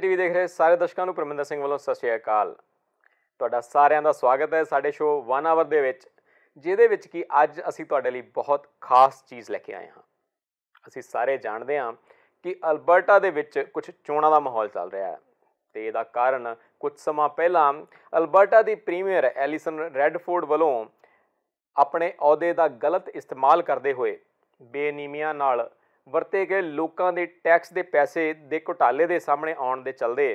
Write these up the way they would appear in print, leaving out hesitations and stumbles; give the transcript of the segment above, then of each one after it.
TV देख रहे सारे दर्शकों ਨੂੰ ਪਰਮਿੰਦਰ ਸਿੰਘ ਵੱਲੋਂ ਸਤਿ ਸ਼੍ਰੀ ਅਕਾਲ। ਤੁਹਾਡਾ ਸਾਰਿਆਂ ਦਾ ਸਵਾਗਤ ਹੈ ਸਾਡੇ ਸ਼ੋਅ 1 ਆਵਰ ਦੇ ਵਿੱਚ, ਜਿਹਦੇ ਵਿੱਚ ਕਿ ਅੱਜ ਅਸੀਂ ਤੁਹਾਡੇ ਲਈ ਬਹੁਤ ਖਾਸ ਚੀਜ਼ ਲੈ ਕੇ ਆਏ ਹਾਂ। ਅਸੀਂ ਸਾਰੇ ਜਾਣਦੇ ਹਾਂ ਕਿ ਅਲਬਰਟਾ ਦੇ ਵਿੱਚ ਕੁਝ ਚੋਣਾਂ ਦਾ ਮਾਹੌਲ ਚੱਲ ਰਿਹਾ ਹੈ ਅਤੇ ਇਹਦਾ ਕਾਰਨ ਕੁਝ ਸਮਾਂ ਪਹਿਲਾਂ ਅਲਬਰਟਾ ਦੀ ਪ੍ਰੀਮੀਅਰ ਐਲੀਸਨ ਰੈਡਫੋਰਡ ਵੱਲੋਂ ਆਪਣੇ ਅਹੁਦੇ ਦਾ ਗਲਤ ਇਸਤੇਮਾਲ ਕਰਦੇ ਹੋਏ ਬੇਨੀਮੀਆਂ ਨਾਲ ਵਰਤੇ ਗਏ ਲੋਕਾਂ ਦੇ ਟੈਕਸ ਦੇ ਪੈਸੇ ਦੇ ਘੁਟਾਲੇ ਦੇ ਸਾਹਮਣੇ ਆਉਣ ਦੇ ਚਲਦੇ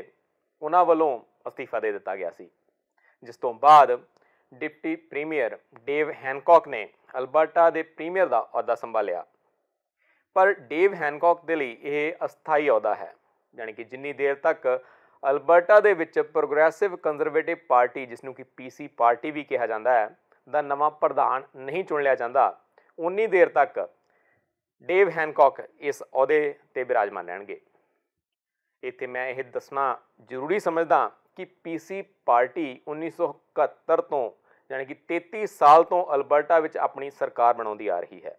ਉਹਨਾਂ ਵੱਲੋਂ ਅਸਤੀਫਾ ਦੇ ਦਿੱਤਾ ਗਿਆ ਸੀ, ਜਿਸ ਤੋਂ ਬਾਅਦ ਡਿਪਟੀ ਪ੍ਰੀਮੀਅਰ ਡੇਵ ਹੈਨਕੌਕ ਨੇ ਅਲਬਰਟਾ ਦੇ ਪ੍ਰੀਮੀਅਰ ਦਾ ਅਹੁਦਾ ਸੰਭਾਲਿਆ। ਪਰ ਡੇਵ ਹੈਨਕੌਕ ਦੇ ਲਈ ਇਹ ਅਸਥਾਈ ਅਹੁਦਾ ਹੈ, ਯਾਨੀ ਕਿ ਜਿੰਨੀ ਦੇਰ ਤੱਕ ਅਲਬਰਟਾ ਦੇ ਵਿੱਚ ਪ੍ਰੋਗਰੈਸਿਵ ਕੰਜ਼ਰਵੇਟਿਵ ਪਾਰਟੀ, ਜਿਸ ਨੂੰ ਕਿ PC ਪਾਰਟੀ ਵੀ ਕਿਹਾ ਜਾਂਦਾ ਹੈ, ਦਾ ਨਵਾਂ ਪ੍ਰਧਾਨ ਨਹੀਂ ਚੁਣ ਲਿਆ ਜਾਂਦਾ, ਉਨੀ ਦੇਰ ਤੱਕ ਡੇਵ ਹੈਨਕੌਕ ਇਸ ਅਹੁਦੇ 'ਤੇ ਬਿਰਾਜਮਾਨ ਰਹਿਣਗੇ। ਇੱਥੇ ਮੈਂ ਇਹ ਦੱਸਣਾ ਜ਼ਰੂਰੀ ਸਮਝਦਾ ਕਿ PC ਪਾਰਟੀ 1971 ਤੋਂ ਯਾਨੀ ਕਿ 33 ਸਾਲ ਤੋਂ ਅਲਬਰਟਾ ਵਿੱਚ ਆਪਣੀ ਸਰਕਾਰ ਬਣਾਉਂਦੀ ਆ ਰਹੀ ਹੈ।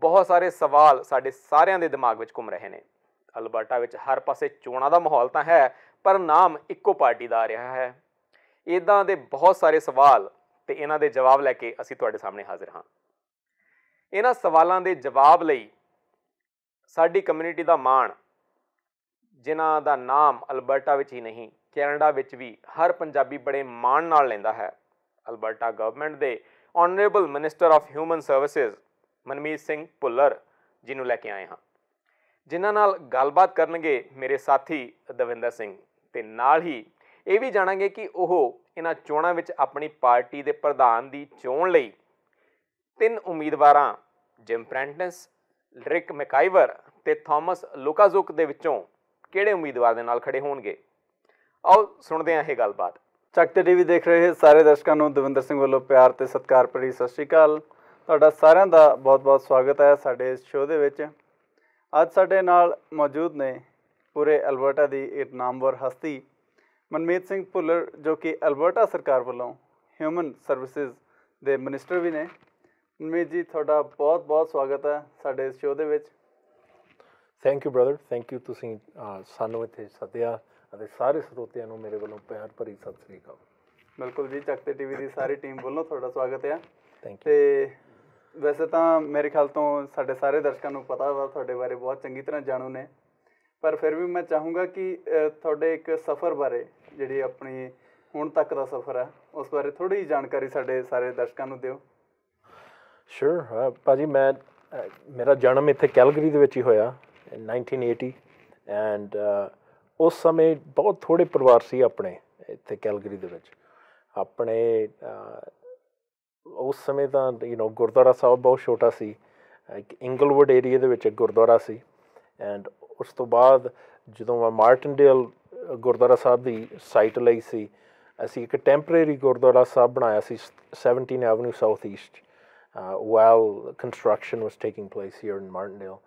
ਬਹੁਤ ਸਾਰੇ ਸਵਾਲ ਸਾਡੇ ਸਾਰਿਆਂ ਦੇ ਦਿਮਾਗ ਵਿੱਚ ਘੁੰਮ ਰਹੇ ਨੇ। ਅਲਬਰਟਾ ਵਿੱਚ ਹਰ ਪਾਸੇ ਚੋਣਾਂ ਦਾ ਮਾਹੌਲ ਤਾਂ ਹੈ, ਪਰ ਨਾਮ ਇੱਕੋ ਪਾਰਟੀ ਦਾ ਆ ਰਿਹਾ ਹੈ। ਇੱਦਾਂ ਦੇ ਬਹੁਤ ਸਾਰੇ ਸਵਾਲ ਅਤੇ ਇਹਨਾਂ ਦੇ ਜਵਾਬ ਲੈ ਕੇ ਅਸੀਂ ਤੁਹਾਡੇ ਸਾਹਮਣੇ ਹਾਜ਼ਰ ਹਾਂ। ਇਹਨਾਂ ਸਵਾਲਾਂ ਦੇ ਜਵਾਬ ਲਈ ਸਾਡੀ ਕਮਿਊਨਿਟੀ ਦਾ ਮਾਣ, ਜਿਨ੍ਹਾਂ ਦਾ ਨਾਮ ਅਲਬਰਟਾ ਵਿੱਚ ਹੀ ਨਹੀਂ ਕੈਨੇਡਾ ਵਿੱਚ ਵੀ ਹਰ ਪੰਜਾਬੀ ਬੜੇ ਮਾਣ ਨਾਲ ਲੈਂਦਾ ਹੈ, ਅਲਬਰਟਾ ਗਵਰਨਮੈਂਟ ਦੇ honourable minister of human services Manmeet Singh Bhullar ਜੀ ਨੂੰ ਲੈ ਕੇ ਆਏ ਹਾਂ, ਜਿਨ੍ਹਾਂ ਨਾਲ ਗੱਲਬਾਤ ਕਰਨਗੇ ਮੇਰੇ ਸਾਥੀ ਦਵਿੰਦਰ ਸਿੰਘ, ਅਤੇ ਨਾਲ ਹੀ ਇਹ ਵੀ ਜਾਣਾਂਗੇ ਕਿ ਉਹ ਇਹਨਾਂ ਚੋਣਾਂ ਵਿੱਚ ਆਪਣੀ ਪਾਰਟੀ ਦੇ ਪ੍ਰਧਾਨ ਦੀ ਚੋਣ ਲਈ 3 ਉਮੀਦਵਾਰਾਂ ਜਿਮ ਪ੍ਰੈਂਟਿਸ, ਰਿਕ ਮੈਕਾਈਵਰ ਅਤੇ ਥਾਮਸ ਲੁਕਾਜ਼ੁਕ ਦੇ ਵਿੱਚੋਂ ਕਿਹੜੇ ਉਮੀਦਵਾਰ ਦੇ ਨਾਲ ਖੜੇ ਹੋਣਗੇ। ਆਓ ਸੁਣਦੇ ਹਾਂ ਇਹ ਗੱਲਬਾਤ। ਚੱਕ ਤੇ ਟੀਵੀ ਦੇਖ ਰਹੇ ਸਾਰੇ ਦਰਸ਼ਕਾਂ ਨੂੰ ਦਵਿੰਦਰ ਸਿੰਘ ਵੱਲੋਂ ਪਿਆਰ ਅਤੇ ਸਤਿਕਾਰ ਭਰੀ ਸਤਿ ਸ਼੍ਰੀ ਅਕਾਲ। ਤੁਹਾਡਾ ਸਾਰਿਆਂ ਦਾ ਬਹੁਤ ਬਹੁਤ ਸਵਾਗਤ ਹੈ ਸਾਡੇ ਇਸ ਸ਼ੋਅ ਦੇ ਵਿੱਚ। ਅੱਜ ਸਾਡੇ ਨਾਲ ਮੌਜੂਦ ਨੇ ਪੂਰੇ ਅਲਬਰਟਾ ਦੀ ਇੱਕ ਨਾਮਵਰ ਹਸਤੀ ਮਨਮੀਤ ਸਿੰਘ ਭੁੱਲਰ, ਜੋ ਕਿ ਅਲਬਰਟਾ ਸਰਕਾਰ ਵੱਲੋਂ ਹਿਊਮਨ ਸਰਵਿਸਿਜ਼ ਦੇ ਮਿਨਿਸਟਰ ਵੀ ਨੇ। ਮਨਮੀਤ ਜੀ, ਤੁਹਾਡਾ ਬਹੁਤ ਬਹੁਤ ਸਵਾਗਤ ਹੈ ਸਾਡੇ ਇਸ ਸ਼ੋਅ ਦੇ ਵਿੱਚ। Thank you brother, thank you. ਤੁਸੀਂ ਸਾਨੂੰ ਇੱਥੇ ਸੱਦਿਆ ਅਤੇ ਸਾਰੇ ਸਰੋਤਿਆਂ ਨੂੰ ਮੇਰੇ ਵੱਲੋਂ ਪਿਆਰ ਭਰੀ ਸਤਿ ਸ੍ਰੀ ਅਕਾਲ। ਬਿਲਕੁਲ ਜੀ, ਚੱਕ ਤੇ ਟੀਵੀ ਦੀ ਸਾਰੀ ਟੀਮ ਵੱਲੋਂ ਤੁਹਾਡਾ ਸਵਾਗਤ ਹੈ। Thank you. ਅਤੇ ਵੈਸੇ ਤਾਂ ਮੇਰੇ ਖਿਆਲ ਤੋਂ ਸਾਡੇ ਸਾਰੇ ਦਰਸ਼ਕਾਂ ਨੂੰ ਪਤਾ ਵਾ, ਤੁਹਾਡੇ ਬਾਰੇ ਬਹੁਤ ਚੰਗੀ ਤਰ੍ਹਾਂ ਜਾਣੂ ਨੇ, ਪਰ ਫਿਰ ਵੀ ਮੈਂ ਚਾਹੂੰਗਾ ਕਿ ਤੁਹਾਡੇ ਇੱਕ ਸਫ਼ਰ ਬਾਰੇ, ਜਿਹੜੀ ਆਪਣੀ ਹੁਣ ਤੱਕ ਦਾ ਸਫ਼ਰ ਹੈ, ਉਸ ਬਾਰੇ ਥੋੜ੍ਹੀ ਜਿਹੀ ਜਾਣਕਾਰੀ ਸਾਡੇ ਸਾਰੇ ਦਰਸ਼ਕਾਂ ਨੂੰ ਦਿਓ। ਸ਼ੋਰ ਭਾਅ ਜੀ, ਮੇਰਾ ਜਨਮ ਇੱਥੇ ਕੈਲਗਰੀ ਦੇ ਵਿੱਚ ਹੀ ਹੋਇਆ 1980 ਐਂਡ ਉਸ ਸਮੇਂ ਬਹੁਤ ਥੋੜ੍ਹੇ ਪਰਿਵਾਰ ਸੀ ਆਪਣੇ ਇੱਥੇ ਕੈਲਗਰੀ ਦੇ ਵਿੱਚ। ਆਪਣੇ ਉਸ ਸਮੇਂ ਤਾਂ ਗੁਰਦੁਆਰਾ ਸਾਹਿਬ ਬਹੁਤ ਛੋਟਾ ਸੀ, ਇੰਗਲਵੁੱਡ ਏਰੀਏ ਦੇ ਵਿੱਚ ਇੱਕ ਗੁਰਦੁਆਰਾ ਸੀ, ਐਂਡ ਉਸ ਤੋਂ ਬਾਅਦ ਜਦੋਂ ਮੈਂ ਮਾਰਟਿਨਡੇਲ ਗੁਰਦੁਆਰਾ ਸਾਹਿਬ ਦੀ ਸਾਈਟ ਲਈ ਸੀ, ਅਸੀਂ ਇੱਕ ਟੈਂਪਰੇਰੀ ਗੁਰਦੁਆਰਾ ਸਾਹਿਬ ਬਣਾਇਆ ਸੀ 17 avenue south East while construction was taking place here in Martindale.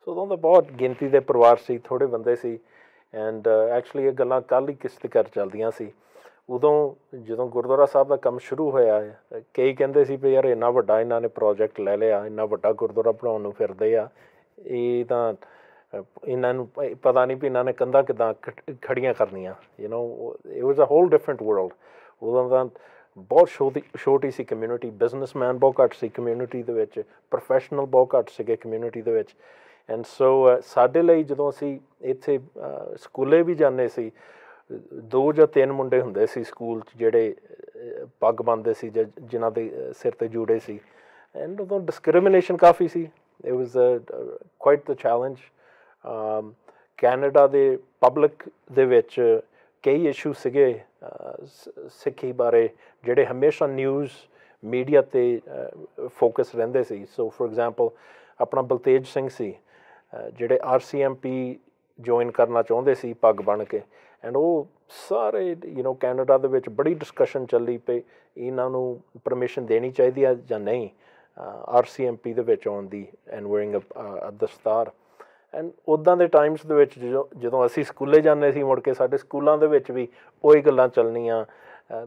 ਸੋ ਉਦੋਂ ਤਾਂ ਬਹੁਤ ਗਿਣਤੀ ਦੇ ਪਰਿਵਾਰ ਸੀ, ਥੋੜ੍ਹੇ ਬੰਦੇ ਸੀ, ਐਂਡ ਐਕਚੁਅਲੀ ਇਹ ਗੱਲਾਂ ਕੱਲ੍ਹ ਹੀ ਕਿਸੇ ਦੇ ਘਰ ਚੱਲਦੀਆਂ ਸੀ। ਉਦੋਂ ਜਦੋਂ ਗੁਰਦੁਆਰਾ ਸਾਹਿਬ ਦਾ ਕੰਮ ਸ਼ੁਰੂ ਹੋਇਆ, ਕਈ ਕਹਿੰਦੇ ਸੀ ਵੀ ਯਾਰ ਇੰਨਾ ਵੱਡਾ ਇਹਨਾਂ ਨੇ ਪ੍ਰੋਜੈਕਟ ਲੈ ਲਿਆ, ਇੰਨਾ ਵੱਡਾ ਗੁਰਦੁਆਰਾ ਬਣਾਉਣ ਨੂੰ ਫਿਰਦੇ ਆ, ਇਹ ਤਾਂ ਇਹਨਾਂ ਨੂੰ ਪਤਾ ਨਹੀਂ ਵੀ ਇਹਨਾਂ ਨੇ ਕੰਧਾਂ ਕਿੱਦਾਂ ਖੜੀਆਂ ਕਰਨੀਆਂ। It was a whole different world. ਉਦੋਂ ਤਾਂ ਬਹੁਤ ਛੋਟੀ ਸੀ ਕਮਿਊਨਿਟੀ, ਬਿਜ਼ਨਸਮੈਨ ਬਹੁਤ ਘੱਟ ਸੀ ਕਮਿਊਨਿਟੀ ਦੇ ਵਿੱਚ, ਪ੍ਰੋਫੈਸ਼ਨਲ ਬਹੁਤ ਘੱਟ ਸੀਗੇ ਕਮਿਊਨਿਟੀ ਦੇ ਵਿੱਚ। ਐਂਡ ਸੋ ਸਾਡੇ ਲਈ ਜਦੋਂ ਅਸੀਂ ਇੱਥੇ ਸਕੂਲੇ ਵੀ ਜਾਂਦੇ ਸੀ, 2 ਜਾਂ 3 ਮੁੰਡੇ ਹੁੰਦੇ ਸੀ ਸਕੂਲ 'ਚ ਜਿਹੜੇ ਪੱਗ ਬੰਨ੍ਹਦੇ ਸੀ ਜਾਂ ਜਿਨ੍ਹਾਂ ਦੇ ਸਿਰ 'ਤੇ ਜੂੜੇ ਸੀ, ਐਂਡ ਉਦੋਂ discrimination coffee C. It was quite the challenge. Canada ਦੇ ਪਬਲਿਕ ਦੇ ਵਿੱਚ ਕਈ ਇਸ਼ੂ ਸੀਗੇ ਸਿੱਖੀ ਬਾਰੇ, ਜਿਹੜੇ ਹਮੇਸ਼ਾ ਨਿਊਜ਼ ਮੀਡੀਆ 'ਤੇ ਫੋਕਸ ਰਹਿੰਦੇ ਸੀ। ਸੋ ਫੋਰ ਐਗਜ਼ਾਮਪਲ ਆਪਣਾ ਬਲਤੇਜ ਸਿੰਘ ਸੀ, ਜਿਹੜੇ RCMP ਜੁਆਇਨ ਕਰਨਾ ਚਾਹੁੰਦੇ ਸੀ ਪੱਗ ਬਣ ਕੇ, ਐਂਡ ਉਹ ਸਾਰੇ ਕੈਨੇਡਾ ਦੇ ਵਿੱਚ ਬੜੀ ਡਿਸਕਸ਼ਨ ਚੱਲੀ ਪਈ ਇਹਨਾਂ ਨੂੰ ਪਰਮਿਸ਼ਨ ਦੇਣੀ ਚਾਹੀਦੀ ਹੈ ਜਾਂ ਨਹੀਂ RCMP ਦੇ ਵਿੱਚ ਆਉਣ ਦੀ, ਐਂਡ ਵੇਅਰਿੰਗ ਅ ਦਸਤਾਰ। ਐਂਡ ਉੱਦਾਂ ਦੇ ਟਾਈਮਸ ਦੇ ਵਿੱਚ ਜਦੋਂ ਅਸੀਂ ਸਕੂਲੇ ਜਾਂਦੇ ਸੀ, ਮੁੜ ਕੇ ਸਾਡੇ ਸਕੂਲਾਂ ਦੇ ਵਿੱਚ ਵੀ ਉਹੀ ਗੱਲਾਂ ਚੱਲਣੀਆਂ,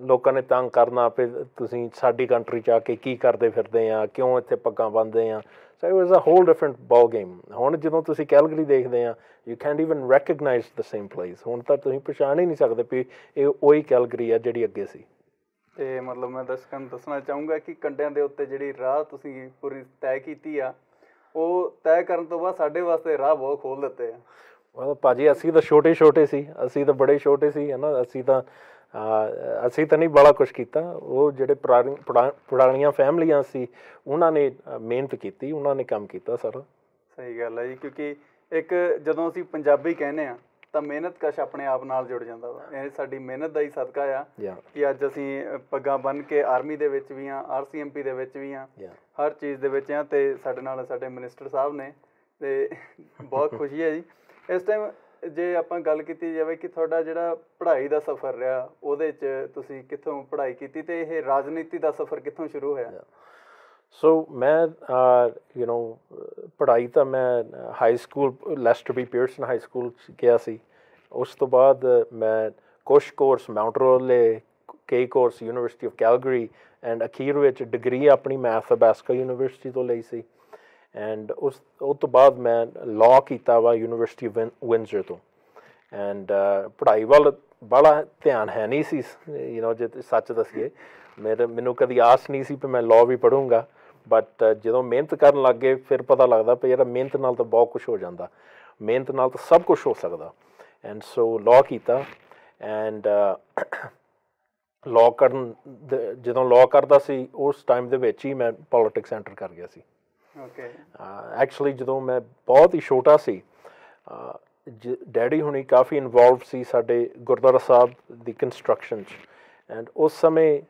ਲੋਕਾਂ ਨੇ ਤੰਗ ਕਰਨਾ ਵੀ ਤੁਸੀਂ ਸਾਡੀ ਕੰਟਰੀ 'ਚ ਆ ਕੇ ਕੀ ਕਰਦੇ ਫਿਰਦੇ ਆ, ਕਿਉਂ ਇੱਥੇ ਪੱਗਾਂ ਬੰਨ੍ਹਦੇ ਆ। So it was a whole different ball game. ਹੁਣ ਜਦੋਂ ਤੁਸੀਂ ਕੈਲਗਰੀ ਦੇਖਦੇ ਆ, you can't even recognize the same place. ਹੁਣ ਤਾਂ ਤੁਸੀਂ ਪਛਾਣ ਹੀ ਨਹੀਂ ਸਕਦੇ ਵੀ ਇਹ ਉਹੀ ਕੈਲਗਰੀ ਆ ਜਿਹੜੀ ਅੱਗੇ ਸੀ। ਤੇ ਮਤਲਬ ਮੈਂ ਦਰਸ਼ਕਾਂ ਨੂੰ ਦੱਸਣਾ ਚਾਹੂੰਗਾ ਕਿ ਕੰਢਿਆਂ ਦੇ ਉੱਤੇ ਜਿਹੜੀ ਰਾਹ ਤੁਸੀਂ ਪੂਰੀ ਤੈਅ ਕੀਤੀ ਆ, ਉਹ ਤੈਅ ਕਰਨ ਤੋਂ ਬਾਅਦ ਸਾਡੇ ਵਾਸਤੇ ਰਾਹ ਬਹੁਤ ਖੋਲ੍ਹ ਦਿੱਤੇ ਆ। ਭਾਜੀ ਅਸੀਂ ਤਾਂ ਛੋਟੇ ਸੀ, ਅਸੀਂ ਤਾਂ ਬੜੇ ਛੋਟੇ ਸੀ ਹੈ ਨਾ। ਅਸੀਂ ਤਾਂ ਨਹੀਂ ਬੜਾ ਕੁਛ ਕੀਤਾ। ਉਹ ਜਿਹੜੇ ਪੁਰਾਣੀਆਂ ਫੈਮਲੀਆਂ ਸੀ ਉਹਨਾਂ ਨੇ ਮਿਹਨਤ ਕੀਤੀ, ਉਹਨਾਂ ਨੇ ਕੰਮ ਕੀਤਾ ਸਾਰਾ। ਸਹੀ ਗੱਲ ਹੈ ਜੀ, ਕਿਉਂਕਿ ਇੱਕ ਜਦੋਂ ਅਸੀਂ ਪੰਜਾਬੀ ਕਹਿੰਦੇ ਹਾਂ ਤਾਂ ਮਿਹਨਤ ਕਸ਼ ਆਪਣੇ ਆਪ ਨਾਲ ਜੁੜ ਜਾਂਦਾ ਵਾ। ਇਹ ਸਾਡੀ ਮਿਹਨਤ ਦਾ ਹੀ ਸਦਕਾ ਆ ਕਿ ਅੱਜ ਅਸੀਂ ਪੱਗਾਂ ਬੰਨ੍ਹ ਕੇ ਆਰਮੀ ਦੇ ਵਿੱਚ ਵੀ ਹਾਂ, RCMP ਦੇ ਵਿੱਚ ਵੀ ਹਾਂ, ਹਰ ਚੀਜ਼ ਦੇ ਵਿੱਚ ਹਾਂ। ਅਤੇ ਸਾਡੇ ਨਾਲ ਸਾਡੇ ਮਿਨਿਸਟਰ ਸਾਹਿਬ ਨੇ, ਅਤੇ ਬਹੁਤ ਖੁਸ਼ੀ ਹੈ ਜੀ। ਇਸ ਟਾਈਮ ਜੇ ਆਪਾਂ ਗੱਲ ਕੀਤੀ ਜਾਵੇ ਕਿ ਤੁਹਾਡਾ ਜਿਹੜਾ ਪੜ੍ਹਾਈ ਦਾ ਸਫ਼ਰ ਰਿਹਾ, ਉਹਦੇ 'ਚ ਤੁਸੀਂ ਕਿੱਥੋਂ ਪੜ੍ਹਾਈ ਕੀਤੀ ਅਤੇ ਇਹ ਰਾਜਨੀਤੀ ਦਾ ਸਫ਼ਰ ਕਿੱਥੋਂ ਸ਼ੁਰੂ ਹੋਇਆ? ਸੋ ਮੈਂ ਪੜ੍ਹਾਈ ਤਾਂ ਮੈਂ high school Leicester B Pearson high school 'ਚ ਗਿਆ ਸੀ। ਉਸ ਤੋਂ ਬਾਅਦ ਮੈਂ ਕੁਛ ਕੋਰਸ ਮਾਊਂਟ ਰੋਲੇ, ਕਈ course university of Calgary, and ਅਖੀਰ ਵਿੱਚ ਡਿਗਰੀ ਆਪਣੀ ਮੈਥਾਬੈਸਕਾ ਯੂਨੀਵਰਸਿਟੀ ਤੋਂ ਲਈ ਸੀ। ਐਂਡ ਉਸ ਤੋਂ ਬਾਅਦ ਮੈਂ ਲਾਅ ਕੀਤਾ ਵਾ ਯੂਨੀਵਰਸਿਟੀ ਵਿੰਜ਼ਰ ਤੋਂ। ਐਂਡ ਪੜ੍ਹਾਈ ਵੱਲ ਬੜਾ ਧਿਆਨ ਹੈ ਨਹੀਂ ਸੀ, ਜੇ ਸੱਚ ਦੱਸੀਏ। ਮੈਨੂੰ ਕਦੀ ਆਸ ਨਹੀਂ ਸੀ ਵੀ ਮੈਂ ਲਾਅ ਵੀ ਪੜ੍ਹੂੰਗਾ, ਬਟ ਜਦੋਂ ਮਿਹਨਤ ਕਰਨ ਲੱਗ ਗਏ ਫਿਰ ਪਤਾ ਲੱਗਦਾ ਵੀ ਯਾਰ ਮਿਹਨਤ ਨਾਲ ਤਾਂ ਬਹੁਤ ਕੁਛ ਹੋ ਜਾਂਦਾ, ਮਿਹਨਤ ਨਾਲ ਤਾਂ ਸਭ ਕੁਛ ਹੋ ਸਕਦਾ। ਐਂਡ ਸੋ ਲਾਅ ਕੀਤਾ। ਐਂਡ ਜਦੋਂ ਲਾਅ ਕਰਦਾ ਸੀ ਉਸ ਟਾਈਮ ਦੇ ਵਿੱਚ ਹੀ ਮੈਂ ਪੋਲੀਟਿਕਸ ਐਂਟਰ ਕਰ ਗਿਆ ਸੀ। ਐਕਚੁਅਲੀ ਜਦੋਂ ਮੈਂ ਬਹੁਤ ਹੀ ਛੋਟਾ ਸੀ, ਡੈਡੀ ਹੁਣੀ ਕਾਫੀ ਇਨਵੋਲਵ ਸੀ ਸਾਡੇ ਗੁਰਦੁਆਰਾ ਸਾਹਿਬ ਦੀ ਕੰਸਟਰਕਸ਼ਨ 'ਚ। ਐਂਡ ਉਸ ਸਮੇਂ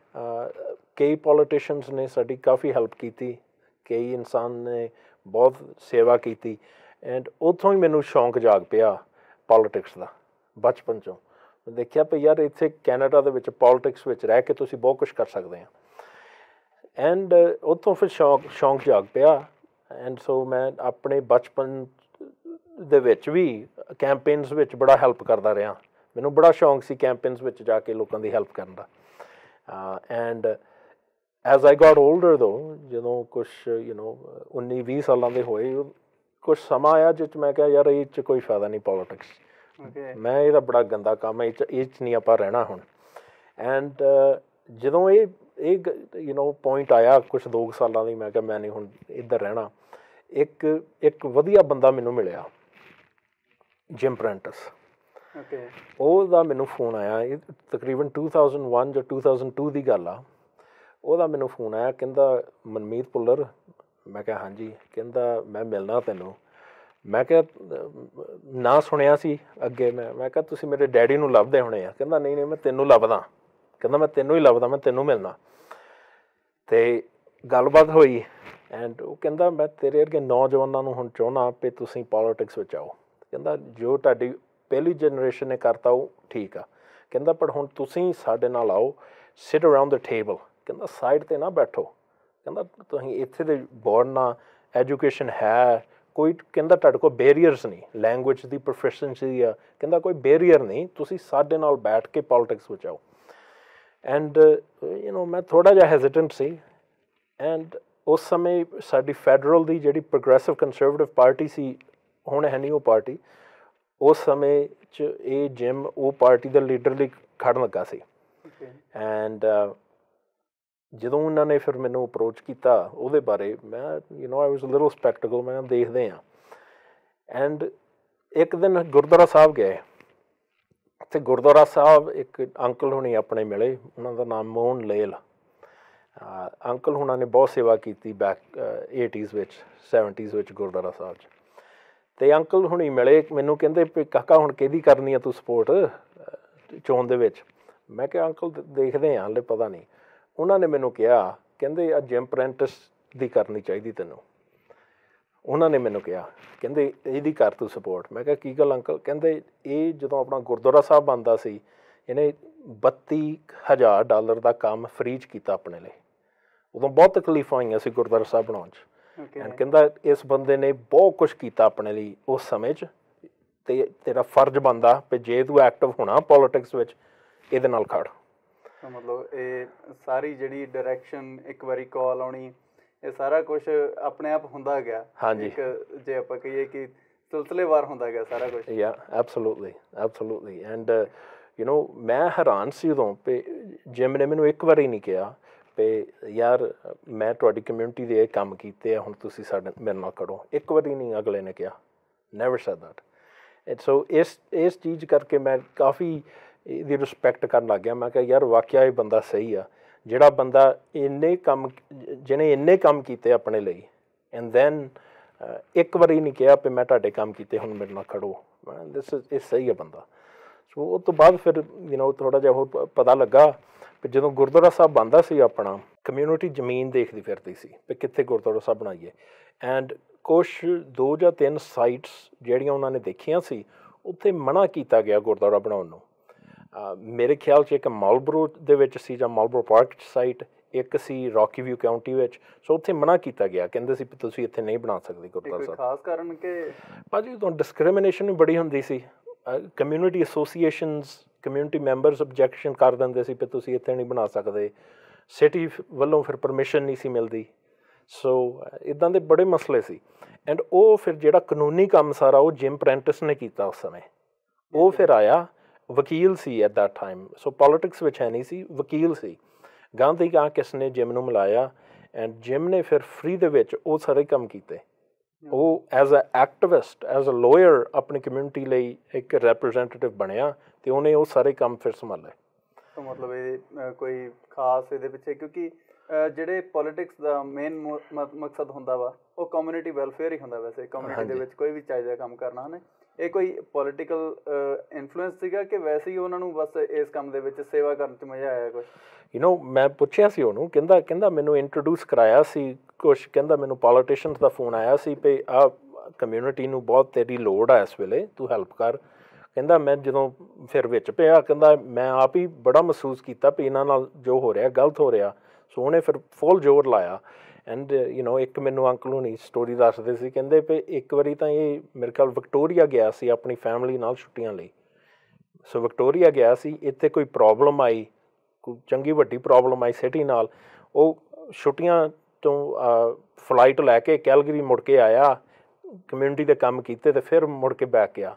ਕਈ ਪੋਲੀਟੀਸ਼ੀਅਨਸ ਨੇ ਸਾਡੀ ਕਾਫੀ ਹੈਲਪ ਕੀਤੀ, ਕਈ ਇਨਸਾਨ ਨੇ ਬਹੁਤ ਸੇਵਾ ਕੀਤੀ। ਐਂਡ ਉੱਥੋਂ ਹੀ ਮੈਨੂੰ ਸ਼ੌਂਕ ਜਾਗ ਪਿਆ ਪੋਲੀਟਿਕਸ ਦਾ ਬਚਪਨ 'ਚੋਂ। ਮੈਂ ਦੇਖਿਆ ਵੀ ਯਾਰ ਇੱਥੇ ਕੈਨੇਡਾ ਦੇ ਵਿੱਚ ਪੋਲੀਟਿਕਸ ਵਿੱਚ ਰਹਿ ਕੇ ਤੁਸੀਂ ਬਹੁਤ ਕੁਛ ਕਰ ਸਕਦੇ ਆ। ਐਂਡ ਉੱਥੋਂ ਫਿਰ ਸ਼ੌਂਕ ਜਾਗ ਪਿਆ। ਐਂਡ ਸੋ ਮੈਂ ਆਪਣੇ ਬਚਪਨ ਦੇ ਵਿੱਚ ਵੀ ਕੈਂਪੇਨਸ ਵਿੱਚ ਬੜਾ ਹੈਲਪ ਕਰਦਾ ਰਿਹਾ। ਮੈਨੂੰ ਬੜਾ ਸ਼ੌਂਕ ਸੀ ਕੈਂਪੇਨਸ ਵਿੱਚ ਜਾ ਕੇ ਲੋਕਾਂ ਦੀ ਹੈਲਪ ਕਰਨ ਦਾ। ਐਂਡ ਐਜ਼ ਆਈ ਗੋਟ ਓਲਡਰ ਦੋ, ਜਦੋਂ ਕੁਛ 19-20 ਸਾਲਾਂ ਦੇ ਹੋਏ, ਕੁਛ ਸਮਾਂ ਆਇਆ ਜਿਸ 'ਚ ਮੈਂ ਕਿਹਾ ਯਾਰ ਇਹ 'ਚ ਕੋਈ ਫਾਇਦਾ ਨਹੀਂ ਪੋਲੀਟਿਕਸ, ਮੈਂ ਇਹਦਾ ਬੜਾ ਗੰਦਾ ਕੰਮ ਹੈ, ਇਹ 'ਚ ਨਹੀਂ ਆਪਾਂ ਰਹਿਣਾ ਹੁਣ। ਐਂਡ ਜਦੋਂ ਇਹ ਪੁਆਇੰਟ ਆਇਆ ਕੁਛ 2 ਸਾਲਾਂ ਦੀ, ਮੈਂ ਕਿਹਾ ਮੈਂ ਨਹੀਂ ਹੁਣ ਇੱਧਰ ਰਹਿਣਾ। ਇੱਕ ਵਧੀਆ ਬੰਦਾ ਮੈਨੂੰ ਮਿਲਿਆ, ਜਿਮ ਪ੍ਰੈਂਟਿਸ। ਉਹਦਾ ਮੈਨੂੰ ਫੋਨ ਆਇਆ, ਇਹ ਤਕਰੀਬਨ 2001 ਜਾਂ 2002 ਦੀ ਗੱਲ ਆ। ਉਹਦਾ ਮੈਨੂੰ ਫੋਨ ਆਇਆ, ਕਹਿੰਦਾ ਮਨਮੀਤ ਭੁੱਲਰ। ਮੈਂ ਕਿਹਾ ਹਾਂਜੀ। ਕਹਿੰਦਾ ਮੈਂ ਮਿਲਣਾ ਤੈਨੂੰ। ਮੈਂ ਕਿਹਾ ਨਾਂ ਸੁਣਿਆ ਸੀ ਅੱਗੇ। ਮੈਂ ਕਿਹਾ ਤੁਸੀਂ ਮੇਰੇ ਡੈਡੀ ਨੂੰ ਲੱਭਦੇ ਹੋਣੇ ਆ। ਕਹਿੰਦਾ ਨਹੀਂ ਮੈਂ ਤੈਨੂੰ ਲੱਭਦਾ। ਕਹਿੰਦਾ ਮੈਂ ਤੈਨੂੰ ਹੀ ਲੱਭਦਾ, ਮੈਂ ਤੈਨੂੰ ਮਿਲਣਾ। ਅਤੇ ਗੱਲਬਾਤ ਹੋਈ। ਐਂਡ ਉਹ ਕਹਿੰਦਾ ਮੈਂ ਤੇਰੇ ਵਰਗੇ ਨੌਜਵਾਨਾਂ ਨੂੰ ਹੁਣ ਚਾਹੁੰਦਾ ਵੀ ਤੁਸੀਂ ਪੋਲੀਟਿਕਸ ਵਿੱਚ ਆਓ। ਕਹਿੰਦਾ ਜੋ ਤੁਹਾਡੀ ਪਹਿਲੀ ਜਨਰੇਸ਼ਨ ਨੇ ਕਰਤਾ ਉਹ ਠੀਕ ਆ। ਕਹਿੰਦਾ ਪਰ ਹੁਣ ਤੁਸੀਂ ਸਾਡੇ ਨਾਲ ਆਓ, ਸਿਟ ਅਰਾਊਂਡ ਦ ਟੇਬਲ। ਕਹਿੰਦਾ ਸਾਈਡ 'ਤੇ ਨਾ ਬੈਠੋ। ਕਹਿੰਦਾ ਤੁਸੀਂ ਇੱਥੇ ਦੇ ਬੋਰਡ ਨਾਲ ਐਜੂਕੇਸ਼ਨ ਹੈ ਕੋਈ, ਕਹਿੰਦਾ ਤੁਹਾਡੇ ਕੋਲ ਬੈਰੀਅਰਸ ਨਹੀਂ, ਲੈਂਗੁਏਜ ਦੀ ਪ੍ਰੋਫੈਸ਼ਨਸੀ ਆ, ਕਹਿੰਦਾ ਕੋਈ ਬੈਰੀਅਰ ਨਹੀਂ, ਤੁਸੀਂ ਸਾਡੇ ਨਾਲ ਬੈਠ ਕੇ ਪੋਲੀਟਿਕਸ ਵਿੱਚ ਆਓ। ਐਂਡ ਮੈਂ ਥੋੜ੍ਹਾ ਜਿਹਾ ਹੈਜ਼ੀਟੈਂਟ ਸੀ। ਐਂਡ ਉਸ ਸਮੇਂ ਸਾਡੀ ਫੈਡਰਲ ਦੀ ਜਿਹੜੀ ਪ੍ਰੋਗਰੈਸਿਵ ਕੰਜ਼ਰਵੇਟਿਵ ਪਾਰਟੀ ਸੀ, ਹੁਣ ਹੈ ਨਹੀਂ ਉਹ ਪਾਰਟੀ, ਉਸ ਸਮੇਂ 'ਚ ਇਹ ਜਿਮ ਉਹ ਪਾਰਟੀ ਦਾ ਲੀਡਰ ਲਈ ਖੜ੍ਹਨ ਲੱਗਾ ਸੀ। ਐਂਡ ਜਦੋਂ ਉਹਨਾਂ ਨੇ ਫਿਰ ਮੈਨੂੰ ਅਪਰੋਚ ਕੀਤਾ ਉਹਦੇ ਬਾਰੇ, ਮੈਂ ਆਈ ਵਾਜ਼ ਅ ਲਿਟਲ ਸਪੈਕਟੀਕਲ, ਮੈਂ ਦੇਖਦੇ ਹਾਂ। ਐਂਡ ਇੱਕ ਦਿਨ ਗੁਰਦੁਆਰਾ ਸਾਹਿਬ ਗਏ, ਅਤੇ ਗੁਰਦੁਆਰਾ ਸਾਹਿਬ ਇੱਕ ਅੰਕਲ ਹੁਣੀ ਆਪਣੇ ਮਿਲੇ, ਉਹਨਾਂ ਦਾ ਨਾਮ ਮੋਹਨ ਲੇਲ। ਅੰਕਲ ਹੁਣਾਂ ਨੇ ਬਹੁਤ ਸੇਵਾ ਕੀਤੀ ਬੈਕ 80s ਵਿੱਚ 70s ਵਿੱਚ ਗੁਰਦੁਆਰਾ ਸਾਹਿਬ 'ਚ। ਅਤੇ ਅੰਕਲ ਹੁਣੀ ਮਿਲੇ ਮੈਨੂੰ, ਕਹਿੰਦੇ ਵੀ ਕਾਕਾ ਹੁਣ ਕਿਹਦੀ ਕਰਨੀ ਆ ਤੂੰ ਸਪੋਰਟ ਚੋਣ ਦੇ ਵਿੱਚ? ਮੈਂ ਕਿਹਾ ਅੰਕਲ ਦੇਖਦੇ ਹਾਂ, ਹਾਲੇ ਪਤਾ ਨਹੀਂ। ਉਹਨਾਂ ਨੇ ਮੈਨੂੰ ਕਿਹਾ, ਕਹਿੰਦੇ ਆ ਜਿਮ ਪ੍ਰੈਂਟਿਸ ਦੀ ਕਰਨੀ ਚਾਹੀਦੀ ਤੈਨੂੰ। ਉਹਨਾਂ ਨੇ ਮੈਨੂੰ ਕਿਹਾ, ਕਹਿੰਦੇ ਇਹਦੀ ਕਰ ਤੂੰ ਸਪੋਰਟ। ਮੈਂ ਕਿਹਾ ਕੀ ਗੱਲ ਅੰਕਲ? ਕਹਿੰਦੇ ਇਹ ਜਦੋਂ ਆਪਣਾ ਗੁਰਦੁਆਰਾ ਸਾਹਿਬ ਬਣਦਾ ਸੀ, ਇਹਨੇ $32,000 ਦਾ ਕੰਮ ਫਰੀ 'ਚ ਕੀਤਾ ਆਪਣੇ ਲਈ। ਉਦੋਂ ਬਹੁਤ ਤਕਲੀਫਾਂ ਆਈਆਂ ਸੀ ਗੁਰਦੁਆਰਾ ਸਾਹਿਬ ਬਣਾਉਣ 'ਚ। ਐਂਡ ਕਹਿੰਦਾ ਇਸ ਬੰਦੇ ਨੇ ਬਹੁਤ ਕੁਛ ਕੀਤਾ ਆਪਣੇ ਲਈ ਉਸ ਸਮੇਂ 'ਚ, ਅਤੇ ਤੇਰਾ ਫਰਜ਼ ਬਣਦਾ ਵੀ ਜੇ ਤੂੰ ਐਕਟਿਵ ਹੋਣਾ ਪੋਲੀਟਿਕਸ ਵਿੱਚ, ਇਹਦੇ ਨਾਲ ਖੜ੍ਹ। ਮਤਲਬ ਇਹ ਸਾਰੀ ਜਿਹੜੀ ਡਾਇਰੈਕਸ਼ਨ, ਇੱਕ ਵਾਰੀ ਕਾਲ ਆਉਣੀ ਇਹ ਸਾਰਾ ਕੁਝ ਆਪਣੇ ਆਪ ਹੁੰਦਾ ਗਿਆ। ਹਾਂਜੀ। ਇੱਕ ਜੇ ਆਪਾਂ ਕਹੀਏ ਕਿ ਸਿਲਸਿਲੇਵਾਰ ਹੁੰਦਾ ਗਿਆ ਸਾਰਾ ਕੁਝ। ਯਾ ਐਬਸੋਲੂਟਲੀ ਐਂਡ ਮੈਂ ਹੈਰਾਨ ਸੀ ਉਦੋਂ ਵੀ ਜਿਮ ਨੇ ਮੈਨੂੰ ਇੱਕ ਵਾਰੀ ਨਹੀਂ ਕਿਹਾ ਵੀ ਯਾਰ ਮੈਂ ਤੁਹਾਡੀ ਕਮਿਊਨਿਟੀ ਦੇ ਇਹ ਕੰਮ ਕੀਤੇ ਆ, ਹੁਣ ਤੁਸੀਂ ਮੇਰੇ ਨਾਲ ਕਰੋ। ਇੱਕ ਵਾਰੀ ਨਹੀਂ ਅਗਲੇ ਨੇ ਕਿਹਾ, never said that. And so ਇਸ ਚੀਜ਼ ਕਰਕੇ ਮੈਂ ਕਾਫੀ ਇਹਦੀ ਰਿਸਪੈਕਟ ਕਰਨ ਲੱਗ ਗਿਆ। ਮੈਂ ਕਿਹਾ ਯਾਰ ਵਾਕਿਆ ਇਹ ਬੰਦਾ ਸਹੀ ਆ, ਜਿਹੜਾ ਬੰਦਾ ਜਿਹਨੇ ਇੰਨੇ ਕੰਮ ਕੀਤੇ ਆਪਣੇ ਲਈ ਐਂਡ ਦੈਨ ਇੱਕ ਵਾਰੀ ਨਹੀਂ ਕਿਹਾ ਵੀ ਮੈਂ ਤੁਹਾਡੇ ਕੰਮ ਕੀਤੇ, ਹੁਣ ਮੇਰੇ ਨਾਲ ਖੜੋ। ਇਹ ਸਹੀ ਹੈ ਬੰਦਾ। ਸੋ ਉਹ ਤੋਂ ਬਾਅਦ ਫਿਰ ਥੋੜ੍ਹਾ ਜਿਹਾ ਹੋਰ ਪਤਾ ਲੱਗਾ ਵੀ ਜਦੋਂ ਗੁਰਦੁਆਰਾ ਸਾਹਿਬ ਬਣਦਾ ਸੀ ਆਪਣਾ, ਕਮਿਊਨਿਟੀ ਜ਼ਮੀਨ ਦੇਖਦੀ ਫਿਰਦੀ ਸੀ ਵੀ ਕਿੱਥੇ ਗੁਰਦੁਆਰਾ ਸਾਹਿਬ ਬਣਾਈਏ। ਐਂਡ ਕੁਛ 2 ਜਾਂ 3 ਸਾਈਟਸ ਜਿਹੜੀਆਂ ਉਹਨਾਂ ਨੇ ਦੇਖੀਆਂ ਸੀ, ਉੱਥੇ ਮਨ੍ਹਾ ਕੀਤਾ ਗਿਆ ਗੁਰਦੁਆਰਾ ਬਣਾਉਣ ਨੂੰ। ਮੇਰੇ ਖਿਆਲ 'ਚ ਇੱਕ ਮਾਲਬਰੋ ਦੇ ਵਿੱਚ ਸੀ ਜਾਂ ਮਾਲਬਰੋ ਪਾਰਕ ਸਾਈਟ, ਇੱਕ ਸੀ ਰੌਕੀ ਵਿਊ ਕਾਊਂਟੀ ਵਿੱਚ। ਸੋ ਉੱਥੇ ਮਨ੍ਹਾ ਕੀਤਾ ਗਿਆ, ਕਹਿੰਦੇ ਸੀ ਵੀ ਤੁਸੀਂ ਇੱਥੇ ਨਹੀਂ ਬਣਾ ਸਕਦੇ ਗੁਰਦੁਆਰਾ ਸਾਹਿਬ। ਖਾਸ ਕਾਰਨ ਕਿ ਭਾਜੀ ਉਦੋਂ ਡਿਸਕ੍ਰਿਮੀਨੇਸ਼ਨ ਵੀ ਬੜੀ ਹੁੰਦੀ ਸੀ। Community associations, community members objection ਕਰ ਦਿੰਦੇ ਸੀ ਵੀ ਤੁਸੀਂ ਇੱਥੇ ਨਹੀਂ ਬਣਾ ਸਕਦੇ। ਸਿਟੀ ਵੱਲੋਂ ਫਿਰ ਪਰਮਿਸ਼ਨ ਨਹੀਂ ਸੀ ਮਿਲਦੀ। ਸੋ ਇੱਦਾਂ ਦੇ ਬੜੇ ਮਸਲੇ ਸੀ। ਐਂਡ ਉਹ ਫਿਰ ਜਿਹੜਾ ਕਾਨੂੰਨੀ ਕੰਮ ਸਾਰਾ ਉਹ ਜਿਮ ਪ੍ਰੈਂਟਿਸ ਨੇ ਕੀਤਾ ਉਸ ਸਮੇਂ। ਉਹ ਫਿਰ ਆਇਆ, ਵਕੀਲ ਸੀ at that time. So politics ਵਿੱਚ ਹੈ ਨਹੀਂ ਸੀ, ਵਕੀਲ ਸੀ। ਗਾਂਧੀ ਕਾ ਕਿਸ ਨੇ ਜਿਮ ਨੂੰ ਮਿਲਾਇਆ ਐਂਡ ਜਿਮ ਨੇ ਫਿਰ ਫ੍ਰੀ ਦੇ ਵਿੱਚ ਉਹ ਸਾਰੇ ਕੰਮ ਕੀਤੇ। ਉਹ as a activist, as a lawyer ਆਪਣੀ ਕਮਿਊਨਿਟੀ ਲਈ ਇੱਕ ਰੈਪਰੈਜ਼ੈਂਟੇਟਿਵ ਬਣਿਆ ਅਤੇ ਉਹਨੇ ਉਹ ਸਾਰੇ ਕੰਮ ਫਿਰ ਸੰਭਾਲੇ। ਤਾਂ ਮਤਲਬ ਇਹ ਕੋਈ ਖਾਸ ਇਹਦੇ ਪਿੱਛੇ, ਕਿਉਂਕਿ ਜਿਹੜੇ ਪੋਲੀਟਿਕਸ ਦਾ ਮੇਨ ਮਕਸਦ ਹੁੰਦਾ ਵਾ ਉਹ ਕਮਿਊਨਿਟੀ ਵੈਲਫੇਅਰ ਹੀ ਹੁੰਦਾ। ਵੈਸੇ ਕਮਿਊਨਿਟੀ ਦੇ ਵਿੱਚ ਕੋਈ ਵੀ ਚਾਹੀਦਾ ਕੰਮ ਕਰਨਾ ਹੈ, ਇਹ ਕੋਈ ਪੋਲੀਟੀਕਲ ਇਨਫਲੂਐਂਸ ਸੀਗਾ ਕਿ ਵੈਸੇ ਹੀ ਉਹਨਾਂ ਨੂੰ ਬਸ ਇਸ ਕੰਮ ਦੇ ਵਿੱਚ ਸੇਵਾ ਕਰਨ 'ਚ ਮਜ਼ਾ ਆਇਆ ਕੁਛ? ਮੈਂ ਪੁੱਛਿਆ ਸੀ ਉਹਨੂੰ, ਕਹਿੰਦਾ ਮੈਨੂੰ ਇੰਟਰੋਡਿਊਸ ਕਰਾਇਆ ਸੀ ਕੁਛ, ਕਹਿੰਦਾ ਮੈਨੂੰ ਪੋਲੀਟੀਸ਼ੀਅਨਸ ਦਾ ਫੋਨ ਆਇਆ ਸੀ ਵੀ ਆਹ ਕਮਿਊਨਿਟੀ ਨੂੰ ਬਹੁਤ ਤੇਰੀ ਲੋੜ ਆ ਇਸ ਵੇਲੇ, ਤੂੰ ਹੈਲਪ ਕਰ। ਕਹਿੰਦਾ ਮੈਂ ਜਦੋਂ ਫਿਰ ਵਿੱਚ ਪਿਆ, ਕਹਿੰਦਾ ਮੈਂ ਆਪ ਹੀ ਬੜਾ ਮਹਿਸੂਸ ਕੀਤਾ ਵੀ ਇਹਨਾਂ ਨਾਲ ਜੋ ਹੋ ਰਿਹਾ ਗਲਤ ਹੋ ਰਿਹਾ। ਸੋ ਉਹਨੇ ਫਿਰ ਫੁੱਲ ਜ਼ੋਰ ਲਾਇਆ। ਐਂਡ ਇੱਕ ਮੈਨੂੰ ਅੰਕਲ ਹੁਣੀ ਸਟੋਰੀ ਦੱਸਦੇ ਸੀ, ਕਹਿੰਦੇ ਵੀ ਇੱਕ ਵਾਰੀ ਤਾਂ ਇਹ ਮੇਰੇ ਖਿਆਲ ਵਿਕਟੋਰੀਆ ਗਿਆ ਸੀ ਆਪਣੀ ਫੈਮਿਲੀ ਨਾਲ ਛੁੱਟੀਆਂ ਲਈ। ਸੋ ਵਿਕਟੋਰੀਆ ਗਿਆ ਸੀ, ਇੱਥੇ ਕੋਈ ਪ੍ਰੋਬਲਮ ਆਈ, ਕੋਈ ਚੰਗੀ ਵੱਡੀ ਪ੍ਰੋਬਲਮ ਆਈ ਸਿਟੀ ਨਾਲ। ਉਹ ਛੁੱਟੀਆਂ ਤੋਂ ਫਲਾਈਟ ਲੈ ਕੇ ਕੈਲਗਰੀ ਮੁੜ ਕੇ ਆਇਆ, ਕਮਿਊਨਿਟੀ ਦੇ ਕੰਮ ਕੀਤੇ ਅਤੇ ਫਿਰ ਮੁੜ ਕੇ ਬੈਕ ਗਿਆ।